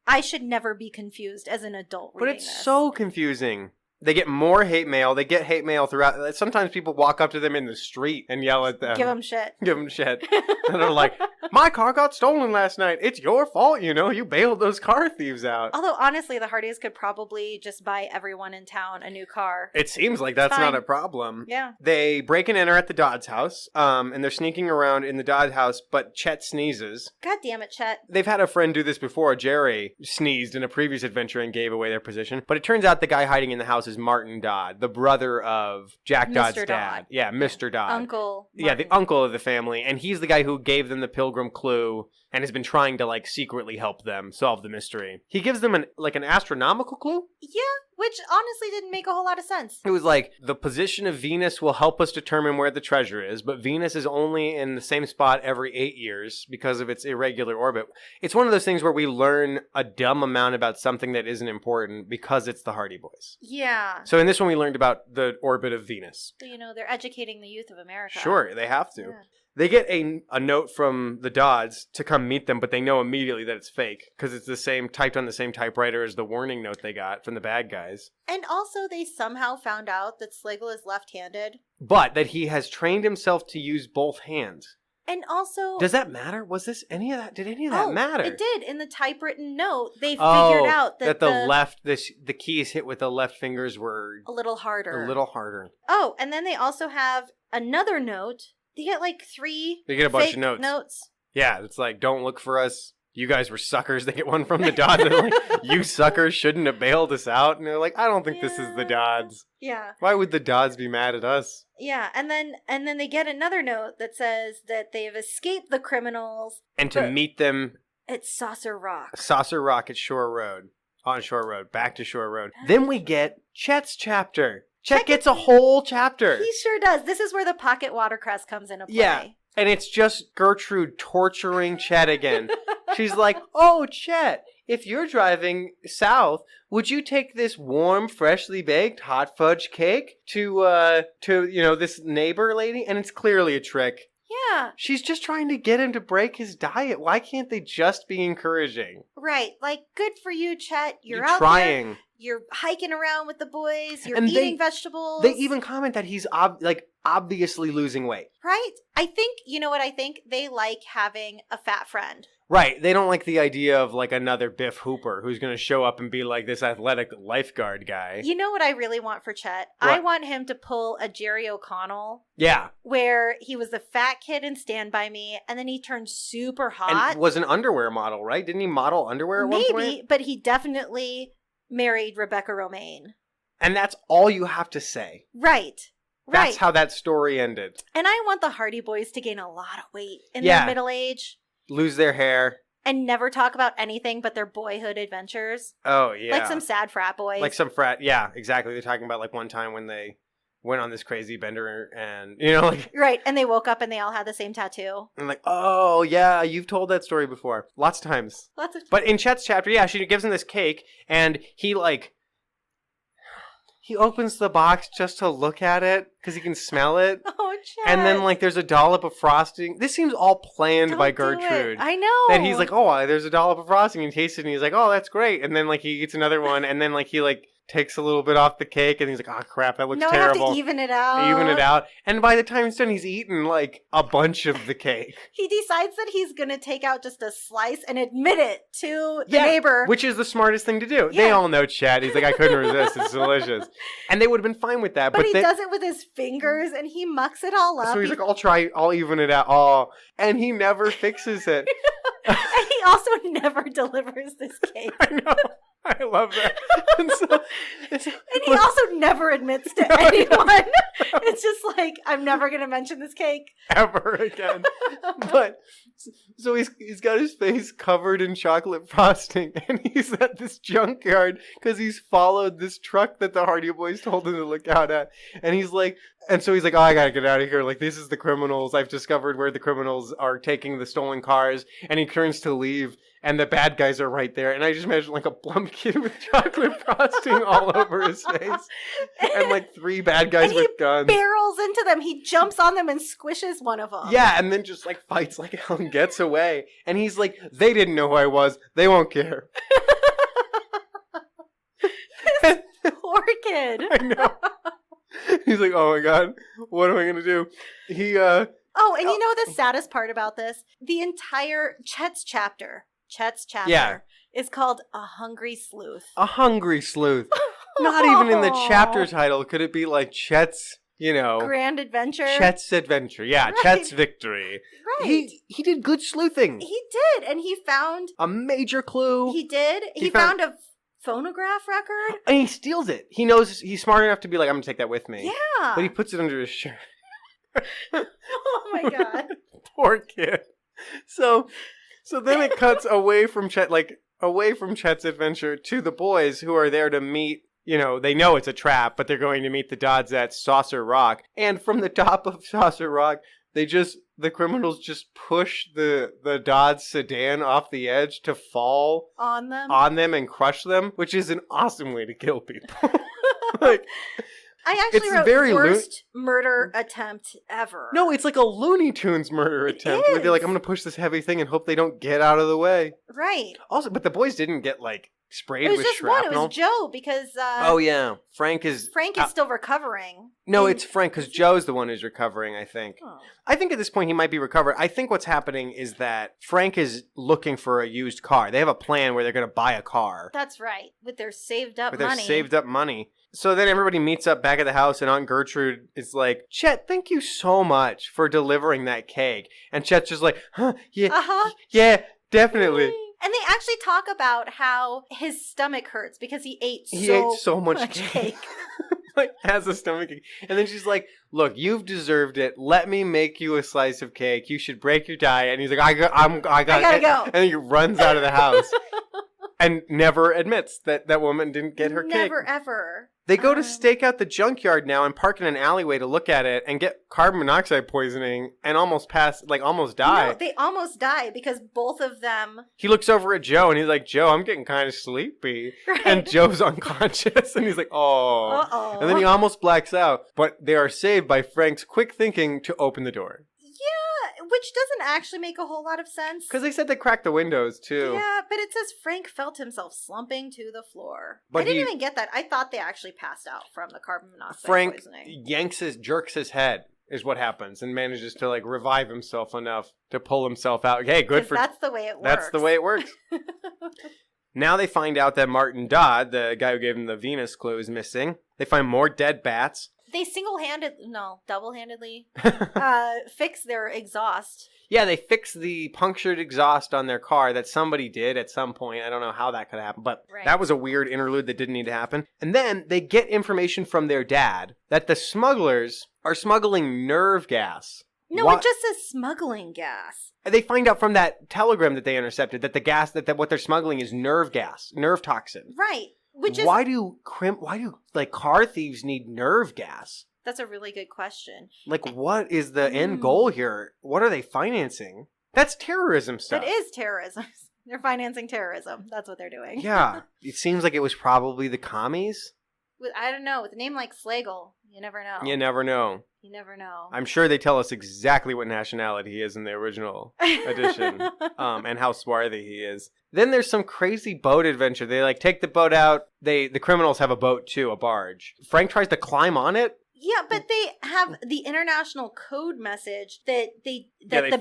I should never be confused as an adult reading this. But it's so confusing. They get more hate mail. They get hate mail throughout. Sometimes people walk up to them in the street and yell at them. Give them shit. Give them shit. And they're like, my car got stolen last night. It's your fault, you bailed those car thieves out. Although, honestly, the Hardys could probably just buy everyone in town a new car. It seems like that's not a problem. Yeah. They break and enter at the Dodds house, and they're sneaking around in the Dodds house, but Chet sneezes. God damn it, Chet. They've had a friend do this before. Jerry sneezed in a previous adventure and gave away their position. But it turns out the guy hiding in the house is Martin Dodd, the brother of Jack Dodd's Mr. dad. Dodd. Yeah, Mr. Dodd. Uncle Martin. Yeah, the uncle of the family. And he's the guy who gave them the Pilgrim clue and has been trying to, secretly help them solve the mystery. He gives them an astronomical clue? Yeah, which honestly didn't make a whole lot of sense. It was like, the position of Venus will help us determine where the treasure is, but Venus is only in the same spot every 8 years because of its irregular orbit. It's one of those things where we learn a dumb amount about something that isn't important because it's the Hardy Boys. Yeah. So in this one, we learned about the orbit of Venus. So, they're educating the youth of America. Sure, they have to. Yeah. They get a note from the Dodds to come meet them, but they know immediately that it's fake because it's the same, typed on the same typewriter as the warning note they got from the bad guys. And also, they somehow found out that Slagle is left-handed. But that he has trained himself to use both hands. And also... Does that matter? Was this any of that? Did any of that matter? It did. In the typewritten note, they figured out that the keys hit with the left fingers were... a little harder. Oh, and then they also have another note. They get 3 They get a bunch of notes. Yeah, it's like, don't look for us. You guys were suckers. They get one from the Dodds. They're like, you suckers shouldn't have bailed us out. And they're like, I don't think this is the Dodds. Yeah. Why would the Dodds be mad at us? Yeah, and then they get another note that says that they have escaped the criminals. And to meet them At Saucer Rock. Saucer Rock at Shore Road. On Shore Road. Back to Shore Road. Then we get Chet's chapter. Chet gets a whole chapter. He sure does. This is where the pocket watercress comes into play. Yeah. And it's just Gertrude torturing Chet again. She's like, oh, Chet, if you're driving south, would you take this warm, freshly baked hot fudge cake to this neighbor lady? And it's clearly a trick. Yeah. She's just trying to get him to break his diet. Why can't they just be encouraging? Right. Like, good for you, Chet. You're out trying. There. You're hiking around with the boys. You're and eating vegetables. They even comment that he's obviously losing weight. Right. I think, you know what I think? They like having a fat friend. Right. They don't like the idea of like another Biff Hooper who's going to show up and be like this athletic lifeguard guy. You know what I really want for Chet? What? I want him to pull a Jerry O'Connell. Yeah. Where he was the fat kid in Stand By Me, and then he turned super hot. And was an underwear model, right? Didn't he model underwear at one point? Maybe, but he definitely married Rebecca Romaine. And that's all you have to say. Right. That's how that story ended. And I want the Hardy Boys to gain a lot of weight in their middle age. Lose their hair. And never talk about anything but their boyhood adventures. Oh, yeah. Like some sad frat boys. Like some yeah, exactly. They're talking about like one time when they went on this crazy bender and, Right, and they woke up and they all had the same tattoo. And like, oh, yeah, you've told that story before. Lots of times. But in Chet's chapter, yeah, she gives him this cake and he opens the box just to look at it because he can smell it. Oh, Chet. And then, there's a dollop of frosting. This seems all planned by Don't do Gertrude. it. I know. That he's like, oh, there's a dollop of frosting. And he tastes it and he's like, oh, that's great. And then, he eats another one. And then, he takes a little bit off the cake and he's like, oh, crap, that looks terrible. I have to even it out. And by the time it's done, he's eaten, a bunch of the cake. He decides that he's going to take out just a slice and admit it to the neighbor. Which is the smartest thing to do. Yeah. They all know Chet. He's like, I couldn't resist. It's delicious. And they would have been fine with that. But he does it with his fingers and he mucks it all up. So he's like, I'll even it out. Oh, and he never fixes it. And he also never delivers this cake. I know. I love that. And he also never admits to anyone. It's just like, I'm never going to mention this cake. Ever again. But, so he's got his face covered in chocolate frosting, and he's at this junkyard because he's followed this truck that the Hardy Boys told him to look out at. And he's like, oh, I gotta get out of here. This is the criminals. I've discovered where the criminals are taking the stolen cars. And he turns to leave. And the bad guys are right there. And I just imagine a plump kid with chocolate frosting all over his face. And 3 bad guys with guns. He barrels into them. He jumps on them and squishes one of them. Yeah, and then just fights like hell and gets away. And he's like, they didn't know who I was. They won't care. Poor kid. I know. He's like, oh my God, what am I going to do? Oh, and you know the saddest part about this? The entire Chet's chapter is called A Hungry Sleuth. A Hungry Sleuth. Not even in the chapter title could it be Chet's, Grand Adventure. Chet's Adventure. Yeah, right. Chet's Victory. Right. He did good sleuthing. He did, and he found a major clue. He did. He found a phonograph record. And he steals it. He knows he's smart enough to be like, I'm going to take that with me. Yeah. But he puts it under his shirt. Oh my God. Poor kid. So then it cuts away from Chet's adventure to the boys who are there to meet, they know it's a trap, but they're going to meet the Dodds at Saucer Rock. And from the top of Saucer Rock, the criminals just push the Dodds sedan off the edge to fall on them and crush them, which is an awesome way to kill people. I actually wrote worst murder attempt ever. No, it's like a Looney Tunes murder attempt where they're like, I'm going to push this heavy thing and hope they don't get out of the way. Right. Also, but the boys didn't get sprayed with just shrapnel. It was Joe because... oh, yeah. Frank is still recovering. No, it's Frank because Joe's the one who's recovering, I think. Oh. I think at this point he might be recovered. I think what's happening is that Frank is looking for a used car. They have a plan where they're going to buy a car. That's right. With their saved up money. So then everybody meets up back at the house and Aunt Gertrude is like, Chet, thank you so much for delivering that cake. And Chet's just like, yeah, definitely. And they actually talk about how his stomach hurts because he ate so much cake. like has a stomachache. And then she's like, look, you've deserved it. Let me make you a slice of cake. You should break your diet. And he's like, I gotta go. And he runs out of the house and never admits that woman didn't get her cake. Never, ever. They go to stake out the junkyard now and park in an alleyway to look at it and get carbon monoxide poisoning and almost die. No, they almost die because both of them... He looks over at Joe and he's like, Joe, I'm getting kind of sleepy. Right. And Joe's unconscious and he's like, oh. Uh-oh. And then he almost blacks out. But they are saved by Frank's quick thinking to open the door. Yeah, which doesn't actually make a whole lot of sense. Because they said they cracked the windows, too. Yeah, but it says Frank felt himself slumping to the floor. But I didn't even get that. I thought they actually passed out from the carbon monoxide poisoning. Frank jerks his head, is what happens, and manages to, like, revive himself enough to pull himself out. Okay, good for... That's the way it works. That's the way it works. Now they find out that Martin Dodd, the guy who gave him the Venus clue, is missing. They find more dead bats. They double-handedly fix their exhaust. Yeah, they fix the punctured exhaust on their car that somebody did at some point. I don't know how that could happen, but That was a weird interlude that didn't need to happen. And then they get information from their dad that the smugglers are smuggling nerve gas. No, it just says smuggling gas. They find out from that telegram that they intercepted that the gas, that what they're smuggling is nerve gas, nerve toxin. Right. Why do like car thieves need nerve gas? That's a really good question. Like, what is the end goal here? What are they financing? That's terrorism stuff. That is terrorism. They're financing terrorism. That's what they're doing. Yeah. It seems like it was probably the commies. I don't know. With a name like Slagle, you never know. You never know. You never know. I'm sure they tell us exactly what nationality he is in the original edition, and how swarthy he is. Then there's some crazy boat adventure. They like take the boat out. The criminals have a boat too, a barge. Frank tries to climb on it. Yeah, but they have the international code message that the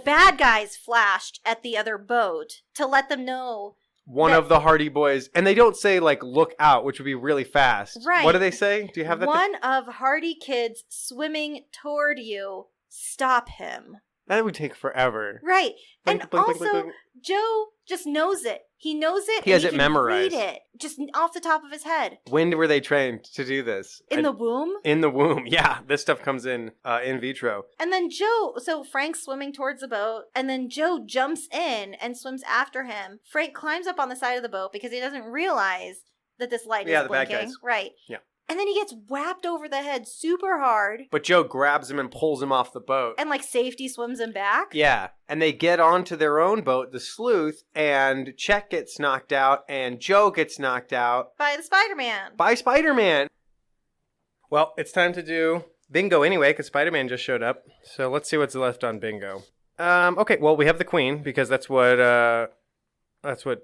bad guys flashed at the other boat to let them know. One of the Hardy Boys, and they don't say, like, look out, which would be really fast. Right. What do they say? Do you have that? One of Hardy kids swimming toward you. Stop him. That would take forever. Right. Blink, and blink, also, blink, blink, blink. Joe just knows it. He knows it. He has it memorized. Read it just off the top of his head. When were they trained to do this? In the womb? In the womb, yeah. This stuff comes in vitro. And then so Frank's swimming towards the boat, and then Joe jumps in and swims after him. Frank climbs up on the side of the boat because he doesn't realize that this light is blinking. Bad guys. Right. Yeah. And then he gets whapped over the head super hard. But Joe grabs him and pulls him off the boat. And like safety swims him back. Yeah. And they get onto their own boat, the Sleuth, and Chet gets knocked out and Joe gets knocked out. By the Spider-Man. By Spider-Man. Well, it's time to do bingo anyway, because Spider-Man just showed up. So let's see what's left on bingo. Okay, well, we have the Queen, because that's what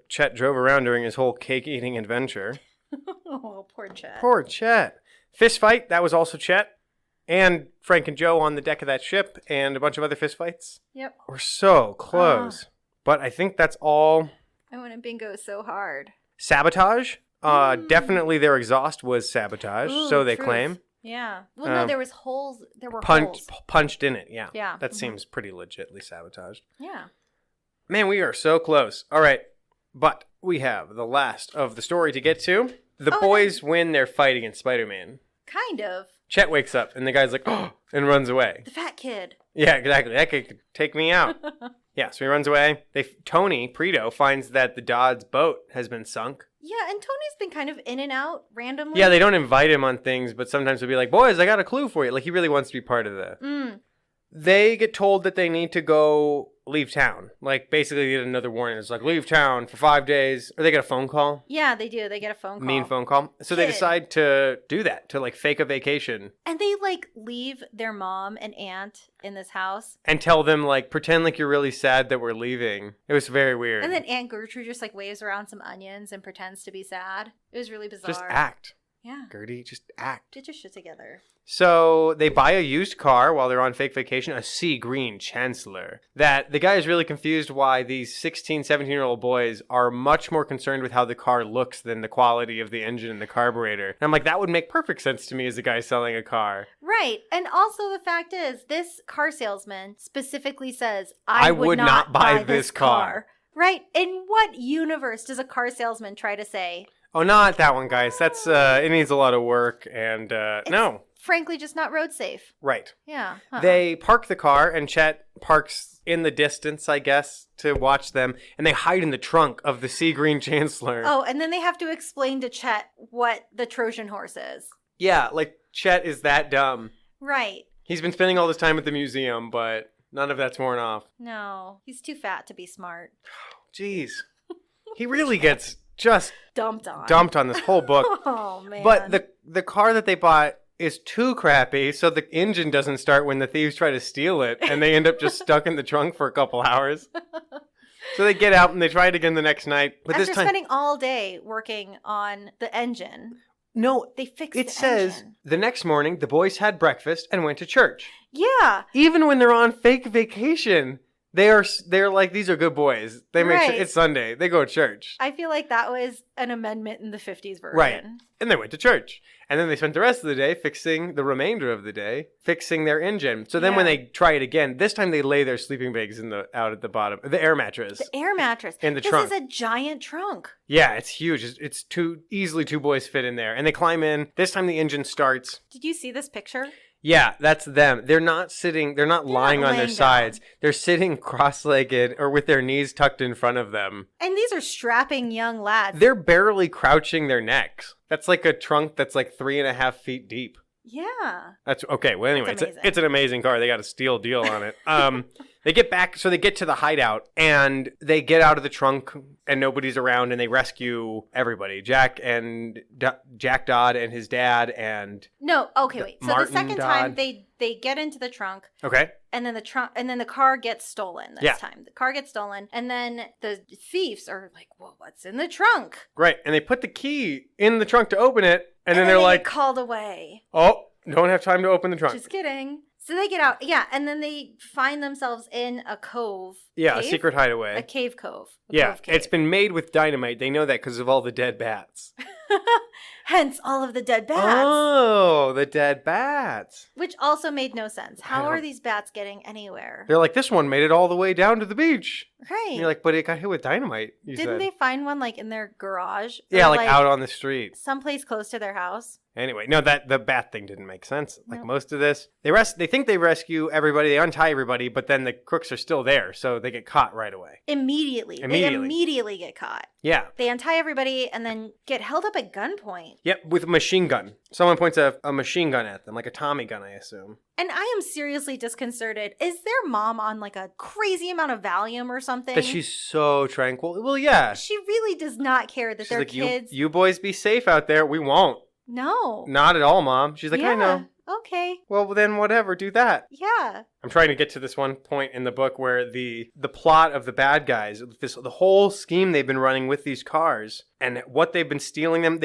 Chet drove around during his whole cake-eating adventure. Oh, poor Chet. Poor Chet. Fist fight, that was also Chet. And Frank and Joe on the deck of that ship, and a bunch of other fist fights. Yep. We're so close. But I think that's all. I want to bingo so hard. Sabotage. Definitely their exhaust was sabotage, so they claim. Yeah. Well, no, there was holes. There were holes. Punched in it, yeah. Yeah. That seems pretty legitly sabotaged. Yeah. Man, we are so close. All right. But we have the last of the story to get to. The boys win their fight against Spider-Man. Kind of. Chet wakes up, and the guy's like, oh, and runs away. The fat kid. Yeah, exactly. That kid could take me out. Yeah, so he runs away. Tony, Preto, finds that the Dodds boat has been sunk. Yeah, and Tony's been kind of in and out randomly. Yeah, they don't invite him on things, but sometimes they'll be like, boys, I got a clue for you. Like, he really wants to be part of the... They get told that they need to leave town. Like, basically get another warning. It's like, leave town for 5 days. Or they get a phone call. Yeah, they do. They get a phone call. Mean phone call. So they decide to do that, to, like, fake a vacation. And they, like, leave their mom and aunt in this house. And tell them, like, pretend like you're really sad that we're leaving. It was very weird. And then Aunt Gertrude just, like, waves around some onions and pretends to be sad. It was really bizarre. Just act. Yeah. Gertie, just act. Get your shit together. So they buy a used car while they're on fake vacation, a sea green Chancellor. That the guy is really confused why these 16, 17-year-old boys are much more concerned with how the car looks than the quality of the engine and the carburetor. And I'm like, that would make perfect sense to me as a guy selling a car. Right. And also the fact is, this car salesman specifically says, I would not buy this car. Right. In what universe does a car salesman try to say, Oh, not that one, guys. That's it needs a lot of work, and no. Frankly, just not road safe. Right. Yeah. They park the car, and Chet parks in the distance, I guess, to watch them, and they hide in the trunk of the Sea Green Chancellor. Oh, and then they have to explain to Chet what the Trojan horse is. Yeah, like Chet is that dumb. Right. He's been spending all this time at the museum, but none of that's worn off. No, he's too fat to be smart. Jeez. He really gets just dumped on this whole book. Oh, man. But the car that they bought is too crappy, so the engine doesn't start when the thieves try to steal it, and they end up just stuck in the trunk for a couple hours. So they get out and they try it again the next night. But After this time, spending all day working on the engine. No, they fixed it the says engine. The next morning the boys had breakfast and went to church. Yeah. Even when they're on fake vacation, they're like, these are good boys. They make sure it's Sunday. They go to church. I feel like that was an amendment in the 50s version. Right. And they went to church. And then they spent the rest of the day fixing their engine. So then when they try it again, this time they lay their sleeping bags out at the bottom, the air mattress. The air mattress. In the trunk. This is a giant trunk. Yeah, it's huge. It's easily two boys fit in there. And they climb in. This time the engine starts. Did you see this picture? Yeah, that's them. They're not lying on their sides. They're sitting cross-legged or with their knees tucked in front of them. And these are strapping young lads. They're barely crouching their necks. That's like a trunk that's like 3.5 feet deep. Yeah. That's okay. Well, anyway, it's an amazing car. They got a steal deal on it. They get back, so they get to the hideout, and they get out of the trunk, and nobody's around, and they rescue everybody. Jack Dodd and his dad, and no, okay, wait. So Martin the second Dodd. time they get into the trunk. Okay. And then the car gets stolen this time. The car gets stolen, and then the thieves are like, "Well, what's in the trunk?" Right, and they put the key in the trunk to open it, and then they're like, get called away. "Oh, don't have time to open the trunk." Just kidding. So they get out, and then they find themselves in a cove. Yeah, cave? A secret hideaway. A cave cove. Cove cave. It's been made with dynamite. They know that because of all the dead bats. Hence all of the dead bats. Oh, the dead bats. Which also made no sense. How are these bats getting anywhere? They're like, this one made it all the way down to the beach. Right. And you're like, but it got hit with dynamite. Didn't they find one like in their garage? Yeah, like out on the street. Someplace close to their house. Anyway, no, the bat thing didn't make sense. Like most of this, they think they rescue everybody, they untie everybody, but then the crooks are still there, so they get caught right away. Immediately. They immediately get caught. Yeah. They untie everybody and then get held up at gunpoint. Yep, with a machine gun. Someone points a machine gun at them, like a Tommy gun, I assume. And I am seriously disconcerted. Is their mom on like a crazy amount of Valium or something? That she's so tranquil. Well, yeah. She really does not care that their kids... You boys be safe out there. We won't. No. Not at all, Mom. She's like, I know. Okay. Well, then whatever. Do that. Yeah. I'm trying to get to this one point in the book where the plot of the bad guys, the whole scheme they've been running with these cars and what they've been stealing them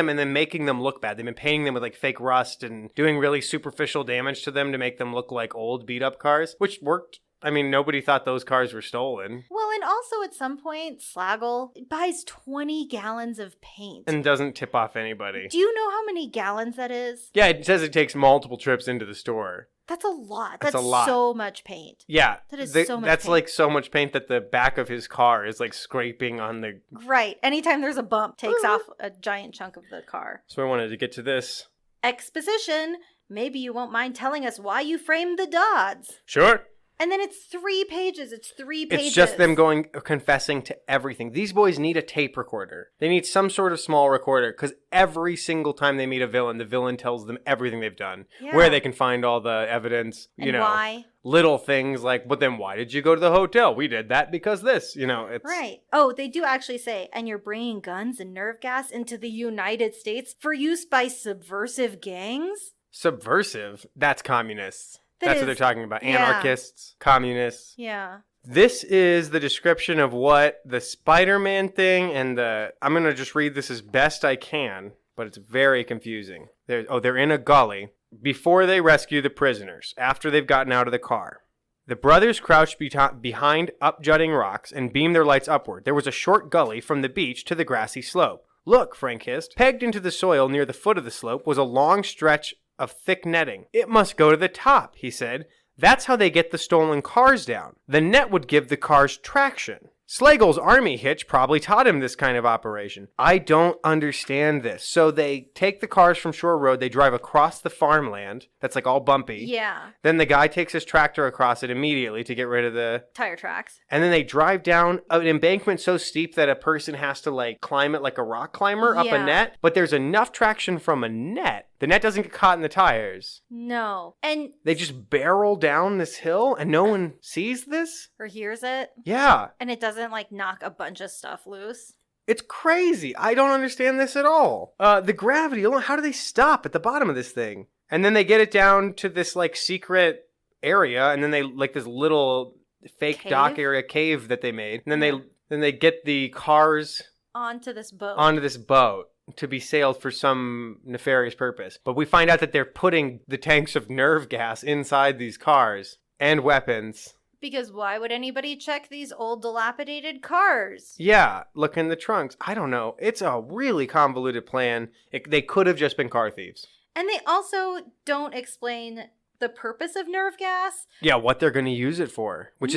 and then making them look bad. They've been painting them with like fake rust and doing really superficial damage to them to make them look like old beat up cars, which worked. I mean, nobody thought those cars were stolen. Well, and also at some point, Slaggle buys 20 gallons of paint. And doesn't tip off anybody. Do you know how many gallons that is? Yeah, it says it takes multiple trips into the store. That's a lot. That's a lot. So much paint. Yeah. That is so much paint. That's like so much paint that the back of his car is like scraping on the... Right. Anytime there's a bump, takes off a giant chunk of the car. So I wanted to get to this. Exposition. Maybe you won't mind telling us why you framed the Dodds. Sure. And then it's 3 pages. It's 3 pages. It's just them confessing to everything. These boys need a tape recorder. They need some sort of small recorder because every single time they meet a villain, the villain tells them everything they've done, where they can find all the evidence, why. Little things like, but then why did you go to the hotel? We did that because this, it's... Right. Oh, they do actually say, and you're bringing guns and nerve gas into the United States for use by subversive gangs? Subversive? That's communists. That's what they're talking about. Anarchists, communists. Yeah. This is the description of what the Spider-Man thing and I'm going to just read this as best I can, but it's very confusing. They're in a gully before they rescue the prisoners, after they've gotten out of the car. The brothers crouched behind up-jutting rocks and beamed their lights upward. There was a short gully from the beach to the grassy slope. Look, Frank hissed. Pegged into the soil near the foot of the slope was a long stretch of thick netting. It must go to the top, he said. That's how they get the stolen cars down. The net would give the cars traction. Slagle's army hitch probably taught him this kind of operation. I don't understand this. So they take the cars from Shore Road, they drive across the farmland that's like all bumpy. Yeah. Then the guy takes his tractor across it immediately to get rid of the tire tracks. And then they drive down an embankment so steep that a person has to like climb it like a rock climber up a net. But there's enough traction from a net. The net doesn't get caught in the tires. No. And they just barrel down this hill and no one sees this? Or hears it? Yeah. And it doesn't like knock a bunch of stuff loose? It's crazy. I don't understand this at all. The gravity, how do they stop at the bottom of this thing? And then they get it down to this like secret area and then they like this little fake dock area cave that they made. And then they get the cars onto this boat. To be sailed for some nefarious purpose. But we find out that they're putting the tanks of nerve gas inside these cars and weapons. Because why would anybody check these old dilapidated cars? Yeah, look in the trunks. I don't know. It's a really convoluted plan. They could have just been car thieves. And they also don't explain the purpose of nerve gas. Yeah, what they're going to use it for, which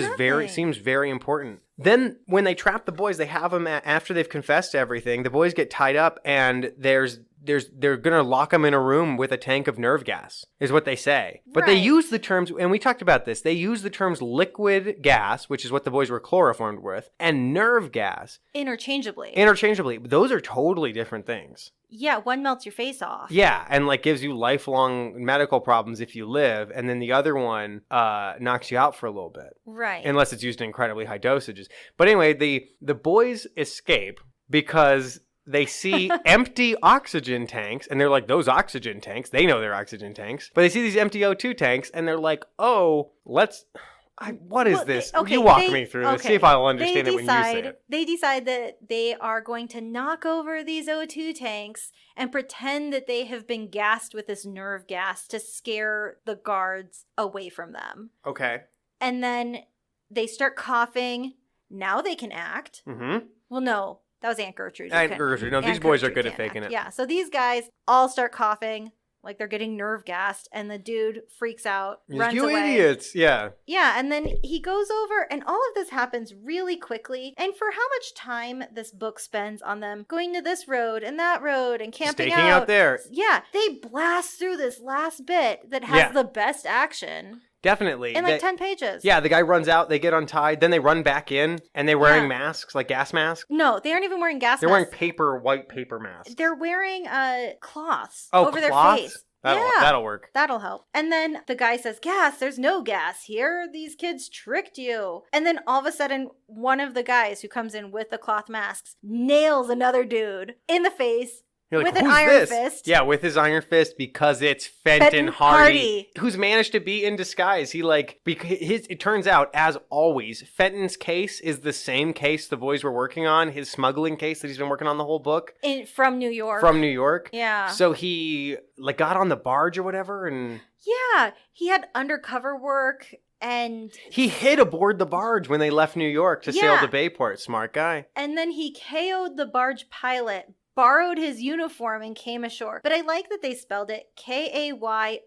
seems very important. Then when they trap the boys, they have them after they've confessed to everything. The boys get tied up and they're going to lock them in a room with a tank of nerve gas, is what they say. But they use the terms, and we talked about this, they use the terms liquid gas, which is what the boys were chloroformed with, and nerve gas. Interchangeably. Those are totally different things. Yeah, one melts your face off. Yeah, and like gives you lifelong medical problems if you live, and then the other one knocks you out for a little bit. Right. Unless it's used in incredibly high dosages. But anyway, the boys escape because they see empty oxygen tanks, and they're like, those oxygen tanks, they know they're oxygen tanks, but they see these empty O2 tanks, and they're like, oh, what is this? You walk me through this. See if I'll understand it when you say it. They decide that they are going to knock over these O2 tanks and pretend that they have been gassed with this nerve gas to scare the guards away from them. Okay. And then they start coughing. Now they can act. Mm-hmm. Well, no. That was Aunt Gertrude. No, these boys are good at faking it. Yeah, so these guys all start coughing like they're getting nerve gassed, and the dude freaks out, runs away. You idiots, yeah. Yeah, and then he goes over, and all of this happens really quickly. And for how much time this book spends on them going to this road and that road and camping Staking out there. Yeah, they blast through this last bit that has the best action. Definitely. In like 10 pages. Yeah, the guy runs out, they get untied, then they run back in, and they're wearing masks, like gas masks. No, they aren't even wearing gas masks. They're wearing white paper masks. They're wearing cloths over their face. That'll work. That'll help. And then the guy says, gas, there's no gas here. These kids tricked you. And then all of a sudden, one of the guys who comes in with the cloth masks nails another dude in the face. Like, with an iron fist. Yeah, with his iron fist, because it's Fenton Hardy, who's managed to be in disguise. It turns out, as always, Fenton's case is the same case the boys were working on, his smuggling case that he's been working on the whole book. From New York. Yeah. So he got on the barge or whatever, and... Yeah, he had undercover work, and... He hid aboard the barge when they left New York to sail to Bayport. Smart guy. And then he KO'd the barge pilot, borrowed his uniform, and came ashore. But I like that they spelled it Kayooed.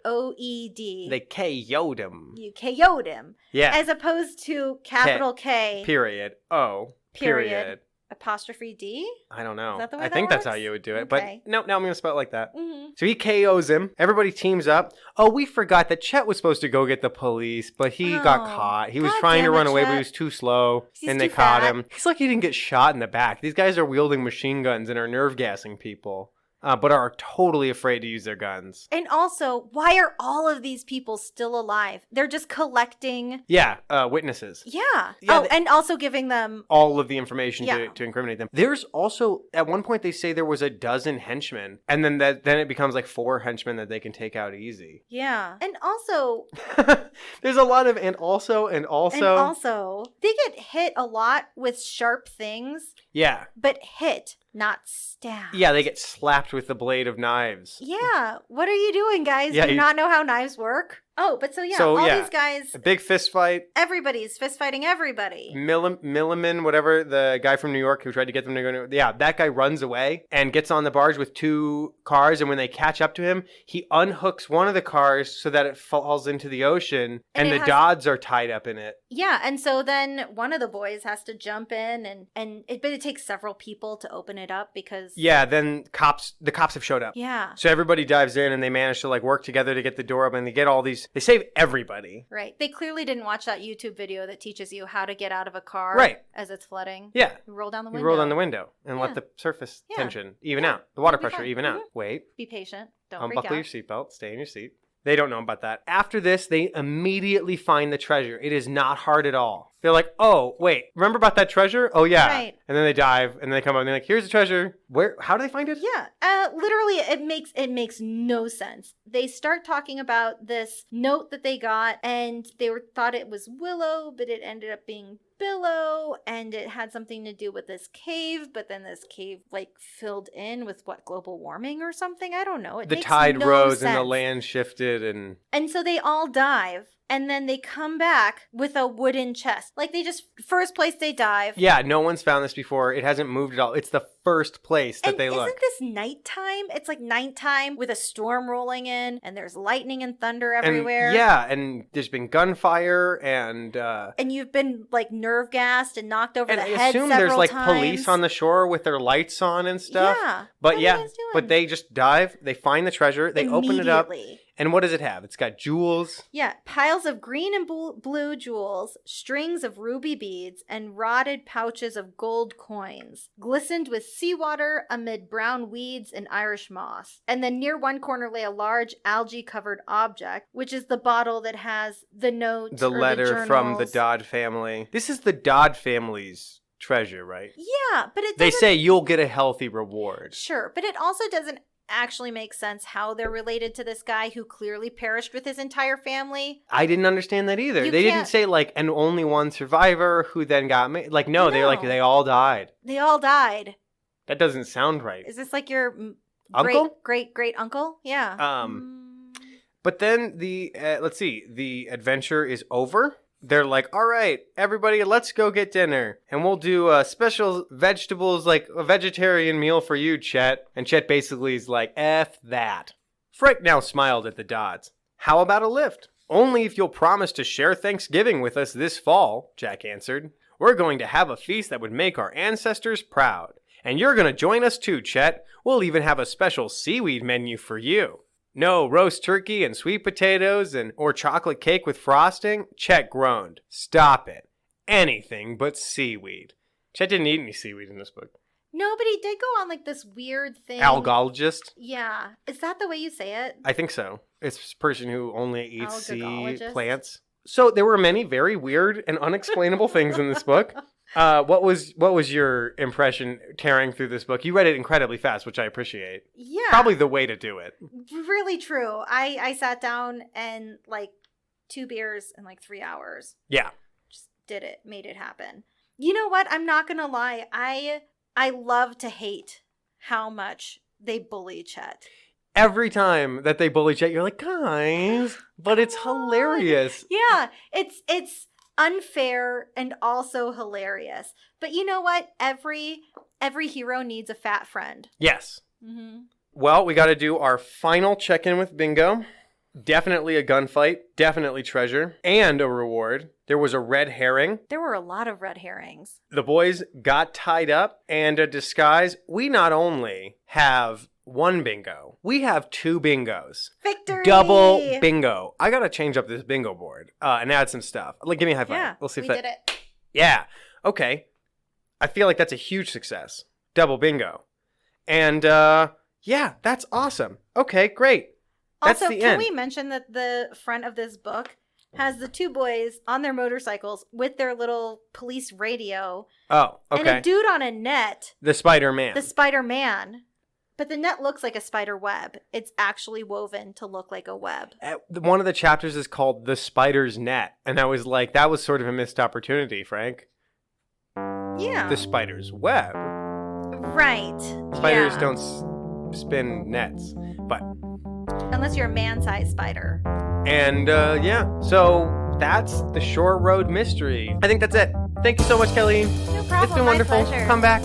They KO'd him. You KO'd him. Yeah. As opposed to capital K. Period. O. Period. Apostrophe D? I don't know. Is that the way I think works? that's how you would do it. Okay. But no, I'm going to spell it like that. Mm-hmm. So he KOs him. Everybody teams up. Oh, we forgot that Chet was supposed to go get the police, but he got caught. He was trying to run away, but he was too slow, and they caught him. He's lucky he didn't get shot in the back. These guys are wielding machine guns and are nerve gassing people. But are totally afraid to use their guns. And also, why are all of these people still alive? They're just collecting... Yeah, witnesses. Yeah. And also giving them... all of the information to incriminate them. There's also, at one point they say there was a dozen henchmen, and then it becomes like 4 henchmen that they can take out easy. Yeah. And also... There's a lot of and also. And also, they get hit a lot with sharp things. Yeah. But hit, not stabbed. Yeah, they get slapped with the blade of knives. Yeah. What are you doing, guys? Yeah, Do you not know how knives work? Oh, but all these guys, a big fist fight. everybody's fist fighting everybody. Milliman, whatever, the guy from New York who tried to get them to go to... Yeah, that guy runs away and gets on the barge with 2 cars, and when they catch up to him, he unhooks one of the cars so that it falls into the ocean, and the Dodds are tied up in it. Yeah, and so then one of the boys has to jump in, but it takes several people to open it up because... Yeah, then the cops have showed up. Yeah. So everybody dives in, and they manage to, like, work together to get the door open, and they get all these... They save everybody. Right. They clearly didn't watch that YouTube video that teaches you how to get out of a car as it's flooding. Yeah. You roll down the window. You roll down the window and let the surface tension even out. The water pressure even out. Wait. Be patient. Don't freak out. Unbuckle your seatbelt. Stay in your seat. They don't know about that. After this, they immediately find the treasure. It is not hard at all. They're like, oh, wait, remember about that treasure? Oh, yeah. Right. And then they dive, and then they come up, and they're like, here's the treasure. Where? How do they find it? Yeah. Literally, it makes no sense. They start talking about this note that they got, and they thought it was Willow, but it ended up being Billow, and it had something to do with this cave, but then this cave, like, filled in with, global warming or something? I don't know. The tide rose and the land shifted, and so they all dive. And then they come back with a wooden chest. Like, they just, first place they dive. Yeah, no one's found this before. It hasn't moved at all. It's the first place that they look. Isn't this nighttime? It's like nighttime with a storm rolling in, and there's lightning and thunder everywhere. And there's been gunfire, and you've been, like, nerve gassed and knocked over the head I assume several there's, like, times. police on the shore with their lights on and stuff. Yeah. But what are you guys doing? But they just dive, they find the treasure, they open it up. And what does it have? It's got jewels. Yeah, piles of green and blue jewels, strings of ruby beads, and rotted pouches of gold coins, glistened with seawater amid brown weeds and Irish moss. And then near one corner lay a large algae-covered object, which is the bottle that has the note, the letter from the Dodd family. This is the Dodd family's treasure, right? Yeah, but they say you'll get a healthy reward. Sure, but it also doesn't actually makes sense how they're related to this guy who clearly perished with his entire family. I didn't understand that either. They didn't say, like, and only one survivor who then got made. Like, no, they're like, they all died. They all died. That doesn't sound right. Is this like your uncle? Great uncle? Yeah. But then the adventure is over. They're like, all right, everybody, let's go get dinner. And we'll do special vegetables, like a vegetarian meal for you, Chet. And Chet basically is like, F that. Frank now smiled at the Dodds. How about a lift? Only if you'll promise to share Thanksgiving with us this fall, Jack answered. We're going to have a feast that would make our ancestors proud. And you're going to join us too, Chet. We'll even have a special seaweed menu for you. No roast turkey and sweet potatoes or chocolate cake with frosting? Chet groaned. Stop it. Anything but seaweed. Chet didn't eat any seaweed in this book. No, but he did go on like this weird thing. Algologist? Yeah. Is that the way you say it? I think so. It's a person who only eats sea plants. So there were many very weird and unexplainable things in this book. What was your impression tearing through this book? You read it incredibly fast, which I appreciate. Yeah. Probably the way to do it. Really true. I sat down and like 2 beers in like 3 hours. Yeah. Just made it happen. You know what? I'm not going to lie. I love to hate how much they bully Chet. Every time that they bully Chet, you're like, guys, but it's hilarious. Yeah. It's unfair and also hilarious. But you know what? Every hero needs a fat friend. Yes. Mm-hmm. Well, we got to do our final check-in with Bingo. Definitely a gunfight, definitely treasure, and a reward. There was a red herring. There were a lot of red herrings. The boys got tied up, and a disguise. We not only have 1 bingo, we have 2 bingos. Victory! Double bingo. I got to change up this bingo board and add some stuff. Like, give me a high five. Yeah, we'll see if we did it. Yeah. Okay. I feel like that's a huge success. Double bingo. And, yeah, that's awesome. Okay, great. That's also, the can end. we mention that the front of this book has the 2 boys on their motorcycles with their little police radio. Oh, okay. And a dude on a net. The Spider-Man. The Spider-Man. But the net looks like a spider web. It's actually woven to look like a web. One of the chapters is called The Spider's Net. And I was like, that was sort of a missed opportunity, Frank. Yeah. The spider's web. Right. Spiders don't spin nets. But unless you're a man-sized spider. And yeah, so that's the Shore Road Mystery. I think that's it. Thank you so much, Kellene. No problem. It's been wonderful. My pleasure. Come back.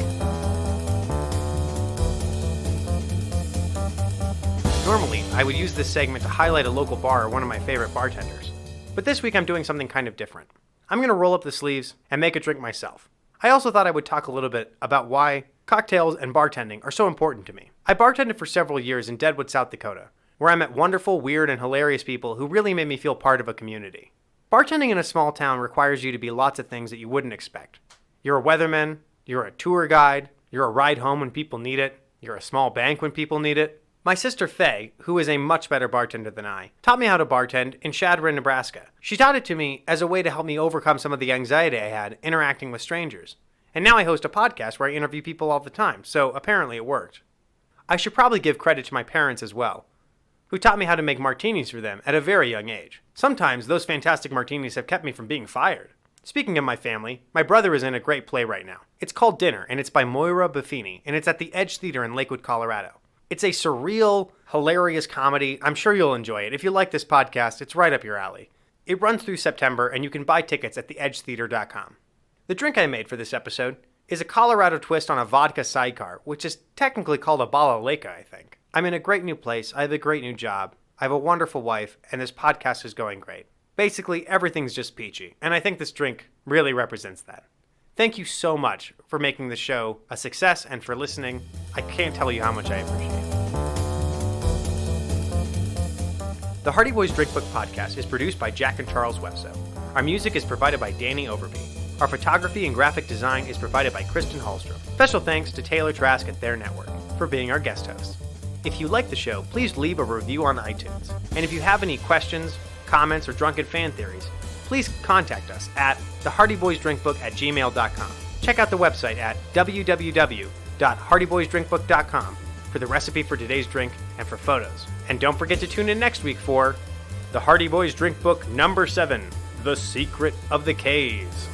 Normally, I would use this segment to highlight a local bar or one of my favorite bartenders. But this week I'm doing something kind of different. I'm going to roll up the sleeves and make a drink myself. I also thought I would talk a little bit about why cocktails and bartending are so important to me. I bartended for several years in Deadwood, South Dakota, where I met wonderful, weird, and hilarious people who really made me feel part of a community. Bartending in a small town requires you to be lots of things that you wouldn't expect. You're a weatherman, you're a tour guide, you're a ride home when people need it, you're a small bank when people need it. My sister Faye, who is a much better bartender than I, taught me how to bartend in Chadron, Nebraska. She taught it to me as a way to help me overcome some of the anxiety I had interacting with strangers. And now I host a podcast where I interview people all the time, so apparently it worked. I should probably give credit to my parents as well, who taught me how to make martinis for them at a very young age. Sometimes those fantastic martinis have kept me from being fired. Speaking of my family, my brother is in a great play right now. It's called Dinner, and it's by Moira Buffini, and it's at the Edge Theater in Lakewood, Colorado. It's a surreal, hilarious comedy. I'm sure you'll enjoy it. If you like this podcast, it's right up your alley. It runs through September, and you can buy tickets at theedgetheater.com. The drink I made for this episode is a Colorado twist on a vodka sidecar, which is technically called a Bala Leka, I think. I'm in a great new place, I have a great new job, I have a wonderful wife, and this podcast is going great. Basically, everything's just peachy, and I think this drink really represents that. Thank you so much for making the show a success and for listening. I can't tell you how much I appreciate it. The Hardy Boys Drink Book podcast is produced by Jack and Charles Webso. Our music is provided by Danny Overby. Our photography and graphic design is provided by Kristen Hallstrom. Special thanks to Taylor Trask at Their Network for being our guest host. If you like the show, please leave a review on iTunes. And if you have any questions, comments, or drunken fan theories, please contact us at thehardyboysdrinkbook@gmail.com. Check out the website at www.hardyboysdrinkbook.com for the recipe for today's drink and for photos. And don't forget to tune in next week for The Hardy Boys Drink Book number 7, The Secret of the K's.